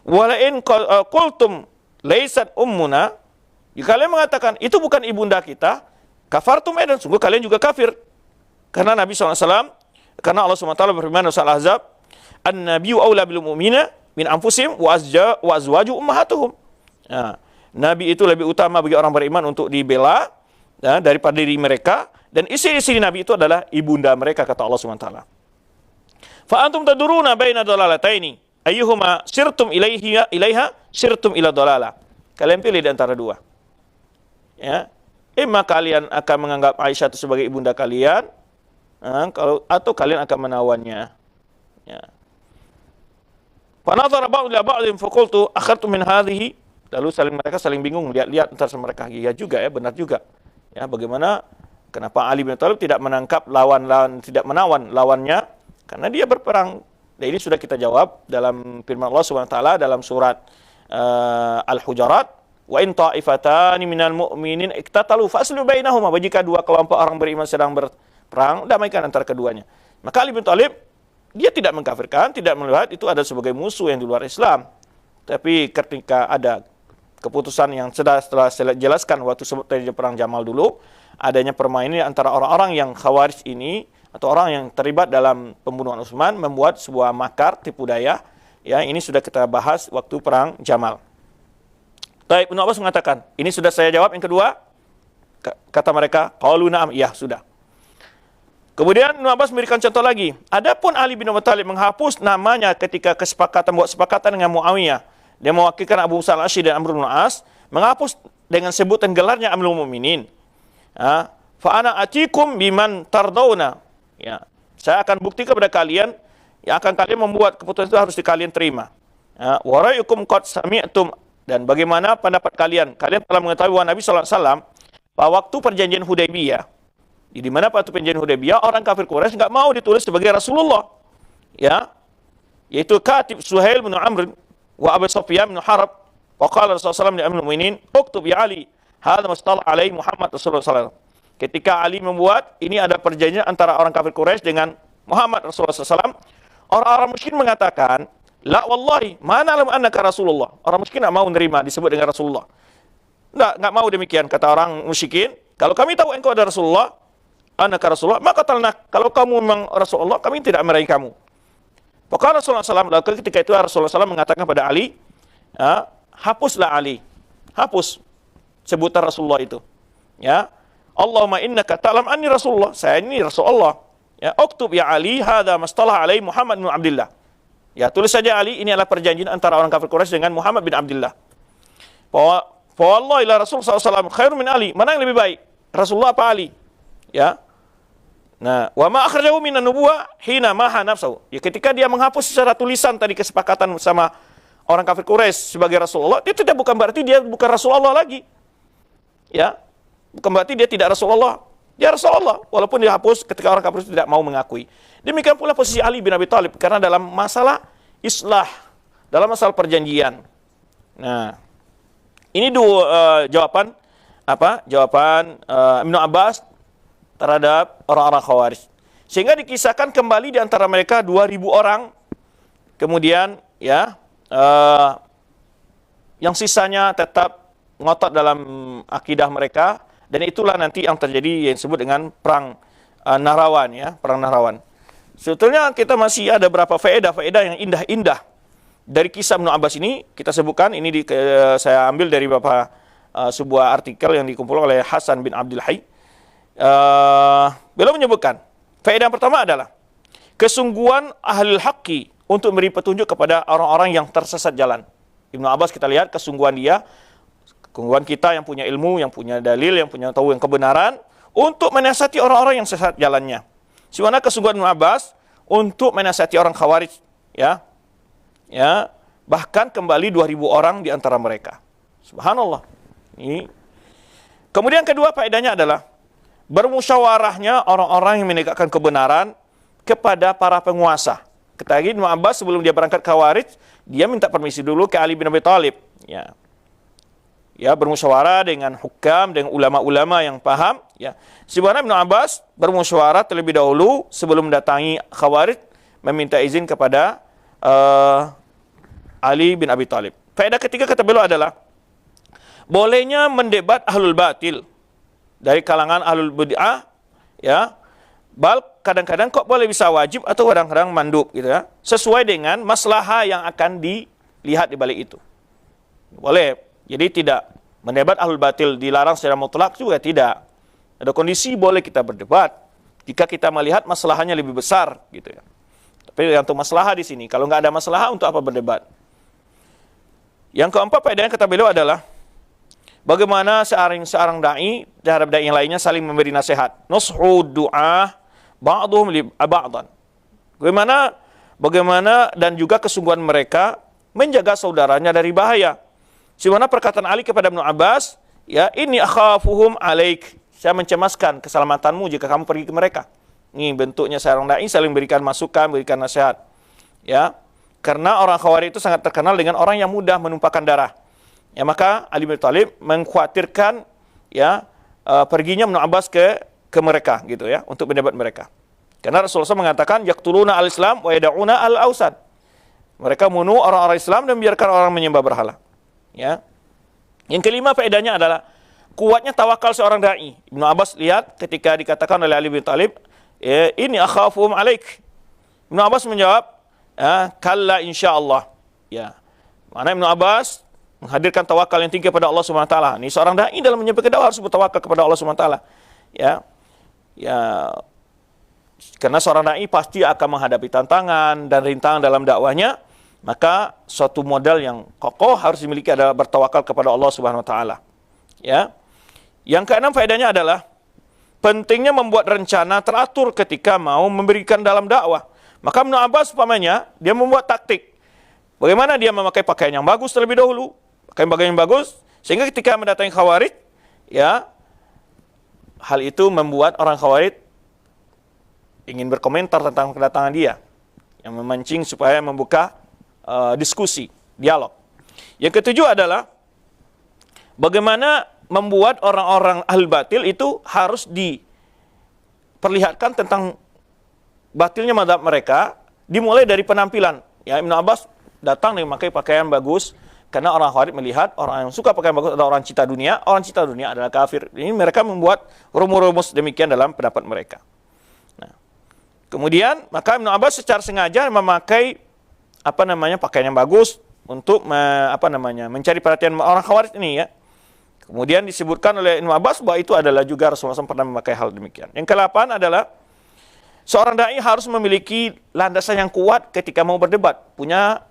Wa la in qultum laysat ummuna, jika kalian mengatakan itu bukan ibunda kita, kafartum dan sungguh kalian juga kafir. Karena Nabi SAW, karena Allah SWT berfirman dalam surah Al-Ahzab, an-nabiyyu aula bil mu'minina min anfusihim wa azwaju ummahatuhum. Nah, Nabi itu lebih utama bagi orang beriman untuk dibela, ya, daripada diri mereka, dan istri-istri Nabi itu adalah ibunda mereka, kata Allah SWT. Fa antum taduruna baina dalalataini ayyuhuma sirtum ilaiha sirtum ila dalalah. Kalian pilih di antara dua. Ya, kalian akan menganggap Aisyah itu sebagai ibunda kalian, atau kalian akan menawannya. Ya. Fa nadhara ba'd ila ba'din fa qultu akhartum min hadhihi. Lalu mereka saling bingung, lihat-lihat antara mereka. Iya juga, ya, benar juga. Ya, bagaimana kenapa Ali bin Thalib tidak menangkap tidak menawan lawannya? Karena dia berperang. Dan ini sudah kita jawab dalam firman Allah Subhanahu wa taala dalam surat Al-Hujurat, wa in ta'ifatani minal mu'minin iktatalu faslu bainahuma. Jika dua kelompok orang beriman sedang berperang, damaikan antara keduanya. Maka Ali bin Thalib dia tidak mengkafirkan, tidak melihat itu ada sebagai musuh yang di luar Islam. Tapi ketika ada keputusan yang setelah saya jelaskan waktu sebut tadi perang Jamal dulu, adanya permainan antara orang-orang yang Khawarij ini atau orang yang terlibat dalam pembunuhan Utsman membuat sebuah makar tipu daya. Ya, ini sudah kita bahas waktu perang Jamal. Taib, Ibnu Abbas mengatakan, ini sudah saya jawab. Yang kedua, kata mereka, qalu na'am, ya sudah. Kemudian Ibnu Abbas memberikan contoh lagi. Adapun Ali bin Abi Thalib menghapus namanya ketika buat sepakatan dengan Muawiyah. Dia mewakilkan Abu Musa al-Asy'ari dan Amr bin As, menghapus dengan sebutan gelarnya Amirul Mukminin. Fa ana atikum biman tardawna. Ya, saya akan bukti kepada kalian yang akan kalian membuat keputusan itu harus kalian terima. Wa ra'yukum qad sami'tum, dan bagaimana pendapat kalian? Kalian telah mengetahui bahwa Nabi sallallahu alaihi wasallam pada waktu perjanjian Hudaybiyah, di mana pada perjanjian Hudaybiyah orang kafir Quraisy enggak mau ditulis sebagai Rasulullah. Ya. Yaitu Katib Suhail bin Amr wa Abu Sufyan bin Harb. Wa qala Rasulullah sallallahu alaihi wasallam li Amirul Mukminin, "Uktub ya Ali, hadza mastala alaihi Muhammad Rasulullah sallallahu alaihi wasallam." Ketika Ali membuat, ini ada perjanjian antara orang kafir Quraisy dengan Muhammad Rasulullah sallallahu alaihi wasallam. Orang-orang musyrikin mengatakan, "La wallahi, mana lam annaka Rasulullah." Orang musyrikin enggak mau menerima disebut dengan Rasulullah. Enggak mau demikian, kata orang musyrikin. Kalau kami tahu engkau ada Rasulullah, annaka Rasulullah, maka kalau kamu memang Rasulullah, kami tidak meraih kamu. Maka Rasulullah SAW, ketika itu Rasulullah SAW mengatakan kepada Ali, hapuslah Ali, hapus sebutan Rasulullah itu. Ya, Allahumma innaka ta'lam anni Rasulullah, saya ini Rasulullah. Ya, uktub ya Ali, hadza mastalah alaihi Muhammad bin Abdullah. Ya, tulis saja Ali, ini adalah perjanjian antara orang kafir Quraisy dengan Muhammad bin Abdullah. Fa wallahi la Rasulullah SAW khairun min Ali. Mana yang lebih baik? Rasulullah apa Ali? Ya. Nah, wa ma akhrajahu minan nubuwah hina maha nafsuhu. Ya, ketika dia menghapus secara tulisan tadi kesepakatan sama orang kafir Quraisy sebagai Rasulullah, itu tidak bukan berarti dia bukan Rasulullah lagi. Ya. Bukan berarti dia tidak Rasulullah. Dia Rasulullah walaupun dihapus ketika orang kafir tidak mau mengakui. Demikian pula posisi Ali bin Abi Thalib karena dalam masalah islah, dalam masalah perjanjian. Nah, ini dua jawaban Ibnu Abbas terhadap orang-orang Khawarij. Sehingga dikisahkan kembali di antara mereka 2000 orang. Kemudian ya yang sisanya tetap ngotot dalam akidah mereka, dan itulah nanti yang terjadi yang disebut dengan perang Nahrawan, ya, perang Nahrawan. Sebetulnya kita masih ada beberapa faedah-faedah yang indah-indah dari kisah Ibnu Abbas ini. Kita sebutkan ini saya ambil dari sebuah artikel yang dikumpulkan oleh Hasan bin Abdul Hayy. Beliau menyebutkan faedah yang pertama adalah kesungguhan ahlul haqqi untuk memberi petunjuk kepada orang-orang yang tersesat jalan. Ibnu Abbas kita lihat kesungguhan kita yang punya ilmu, yang punya dalil, yang punya tahu yang kebenaran untuk menasihati orang-orang yang sesat jalannya. Sebagaimana kesungguhan Ibnu Abbas untuk menasihati orang Khawarij, ya, bahkan kembali 2000 orang di antara mereka. Subhanallah. Ini. Kemudian kedua faedahnya adalah bermusyawarahnya orang-orang yang menegakkan kebenaran kepada para penguasa. Kata Ibnu Abbas sebelum dia berangkat ke Khawarij, dia minta permisi dulu ke Ali bin Abi Thalib. Ya, bermusyawarah dengan hukam, dengan ulama-ulama yang paham. Ya, sebagaimana Ibnu Abbas bermusyawarah terlebih dahulu sebelum mendatangi Khawarij, meminta izin kepada Ali bin Abi Thalib. Faedah ketiga kata beliau adalah bolehnya mendebat ahlul batil dari kalangan ahlul bid'ah, ya. Bal kadang-kadang kok boleh bisa wajib atau kadang-kadang mandub, gitu ya. Sesuai dengan maslahah yang akan dilihat di balik itu. Boleh. Jadi tidak mendebat ahlul batil dilarang secara mutlak juga tidak. Ada kondisi boleh kita berdebat jika kita melihat masalahnya lebih besar, gitu ya. Tapi untuk maslahah di sini, kalau nggak ada maslahah untuk apa berdebat? Yang keempat faedahnya kata beliau adalah bagaimana seorang dai terhadap dai yang lainnya saling memberi nasihat. Nushu du'a ba'dhum li ba'dhan. Bagaimana dan juga kesungguhan mereka menjaga saudaranya dari bahaya. Sebagaimana perkataan Ali kepada Ibnu Abbas, ya, inni akhafuhum alaik. Saya mencemaskan keselamatanmu jika kamu pergi ke mereka. Ini bentuknya seorang dai saling berikan masukan, berikan nasihat. Ya. Karena orang Khawarij itu sangat terkenal dengan orang yang mudah menumpahkan darah. Ya, maka Ali bin Thalib mengkhawatirkan, ya, perginya Ibnu Abbas ke mereka, gitu ya, untuk mendebat mereka. Karena Rasulullah SAW mengatakan yaqtuluna al-Islam wa yad'una al-awsan. Mereka membunuh orang-orang Islam dan biarkan orang menyembah berhala. Ya. Yang kelima faedahnya adalah kuatnya tawakal seorang dai. Ibnu Abbas lihat ketika dikatakan oleh Ali bin Thalib, ini akhafuhum alaik. Ibnu Abbas menjawab, kalla insyaallah. Ya. Mana Ibnu Abbas menghadirkan tawakal yang tinggi kepada Allah Subhanahu wa taala. Ini seorang dai dalam menyampaikan dakwah harus bertawakal kepada Allah Subhanahu wa taala. Ya. Ya. Karena seorang dai pasti akan menghadapi tantangan dan rintangan dalam dakwahnya, maka suatu modal yang kokoh harus dimiliki adalah bertawakal kepada Allah Subhanahu wa taala. Ya. Yang keenam faedahnya adalah pentingnya membuat rencana teratur ketika mau memberikan dalam dakwah. Maka Ibnu Abbas umpamanya dia membuat taktik. Bagaimana dia memakai pakaian yang bagus terlebih dahulu, pakaian yang bagus, sehingga ketika mendatangi Khawarij, ya, hal itu membuat orang Khawarij ingin berkomentar tentang kedatangan dia, yang memancing supaya membuka diskusi, dialog. Yang ketujuh adalah bagaimana membuat orang-orang ahli batil itu harus diperlihatkan tentang batilnya mazhab mereka, dimulai dari penampilan. Ya, Ibnu Abbas datang dengan memakai pakaian bagus, karena orang Khawarij melihat orang yang suka pakaian bagus adalah orang cinta dunia adalah kafir. Ini mereka membuat rumus-rumus demikian dalam pendapat mereka. Nah, kemudian maka Ibnu Abbas secara sengaja memakai pakaian yang bagus untuk mencari perhatian orang Khawarij ini, ya. Kemudian disebutkan oleh Ibnu Abbas bahwa itu adalah juga Rasulullah SAW pernah memakai hal demikian. Yang ke-8 adalah seorang dai harus memiliki landasan yang kuat ketika mau berdebat, punya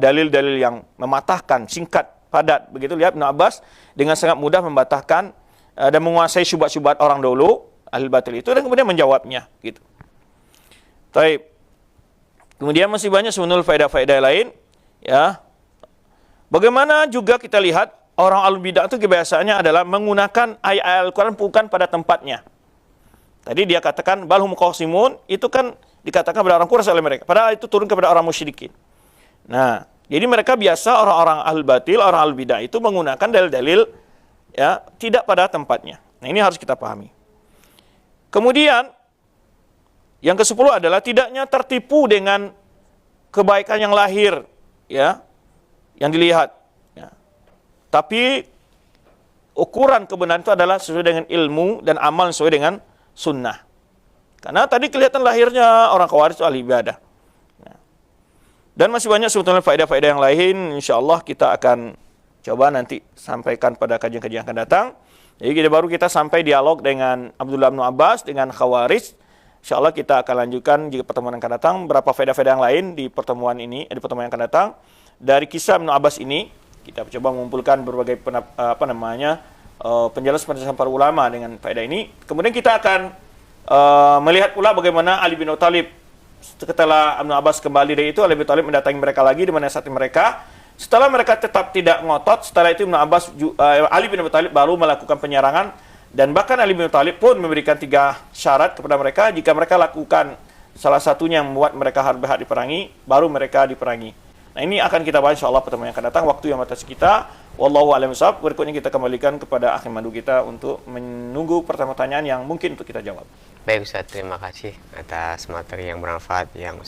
dalil-dalil yang mematahkan, singkat, padat. Begitu lihat Ibnu Abbas dengan sangat mudah mematahkan dan menguasai syubhat-syubhat orang dulu, ahli batil itu, dan kemudian menjawabnya, gitu. Baik. Kemudian masih banyak sebenarnya faedah-faedah lain, ya. Bagaimana juga kita lihat orang al-bidah itu kebiasaannya adalah menggunakan ayat-ayat Al-Quran bukan pada tempatnya. Tadi dia katakan balhum qasimun, itu kan dikatakan pada orang Quraisy oleh mereka, padahal itu turun kepada orang musyrikin. Nah, jadi mereka biasa orang-orang al-batil, orang al-bidah itu menggunakan dalil-dalil, ya, tidak pada tempatnya. Nah, ini harus kita pahami. Kemudian yang ke-10 adalah tidaknya tertipu dengan kebaikan yang lahir, ya, yang dilihat. Ya. Tapi ukuran kebenaran itu adalah sesuai dengan ilmu dan amal sesuai dengan sunnah. Karena tadi kelihatan lahirnya orang Khawarij itu ahli ibadah. Ya. Dan masih banyak sebetulnya faedah-faedah yang lain. InsyaAllah kita akan coba nanti sampaikan pada kajian-kajian yang akan datang. Jadi baru kita sampai dialog dengan Abdullah bin Abbas dengan Khawarij. InsyaAllah kita akan lanjutkan jika pertemuan yang akan datang. Berapa faedah-faedah yang lain di pertemuan ini, di pertemuan yang akan datang. Dari kisah Ibnu Abbas ini, kita coba mengumpulkan berbagai penjelasan-penjelasan para ulama dengan faedah ini. Kemudian kita akan melihat pula bagaimana Ali bin Abi Thalib setelah Ibnu Abbas kembali dari itu, Ali bin Abi Thalib mendatangi mereka lagi di mana saat mereka. Setelah mereka tetap tidak ngotot, setelah itu Ali bin Abi Thalib baru melakukan penyerangan, dan bahkan Ali bin Abi Thalib pun memberikan 3 syarat kepada mereka. Jika mereka lakukan salah satunya yang membuat mereka harus berhak diperangi, baru mereka diperangi. Nah, ini akan kita bahas insyaallah pertemuan yang akan datang, waktu yang batas kita. Wallahu a'lam bishawab. Berikutnya kita kembalikan kepada akhir madu kita untuk menunggu pertanyaan yang mungkin untuk kita jawab. Baik Ustaz, terima kasih atas materi yang bermanfaat yang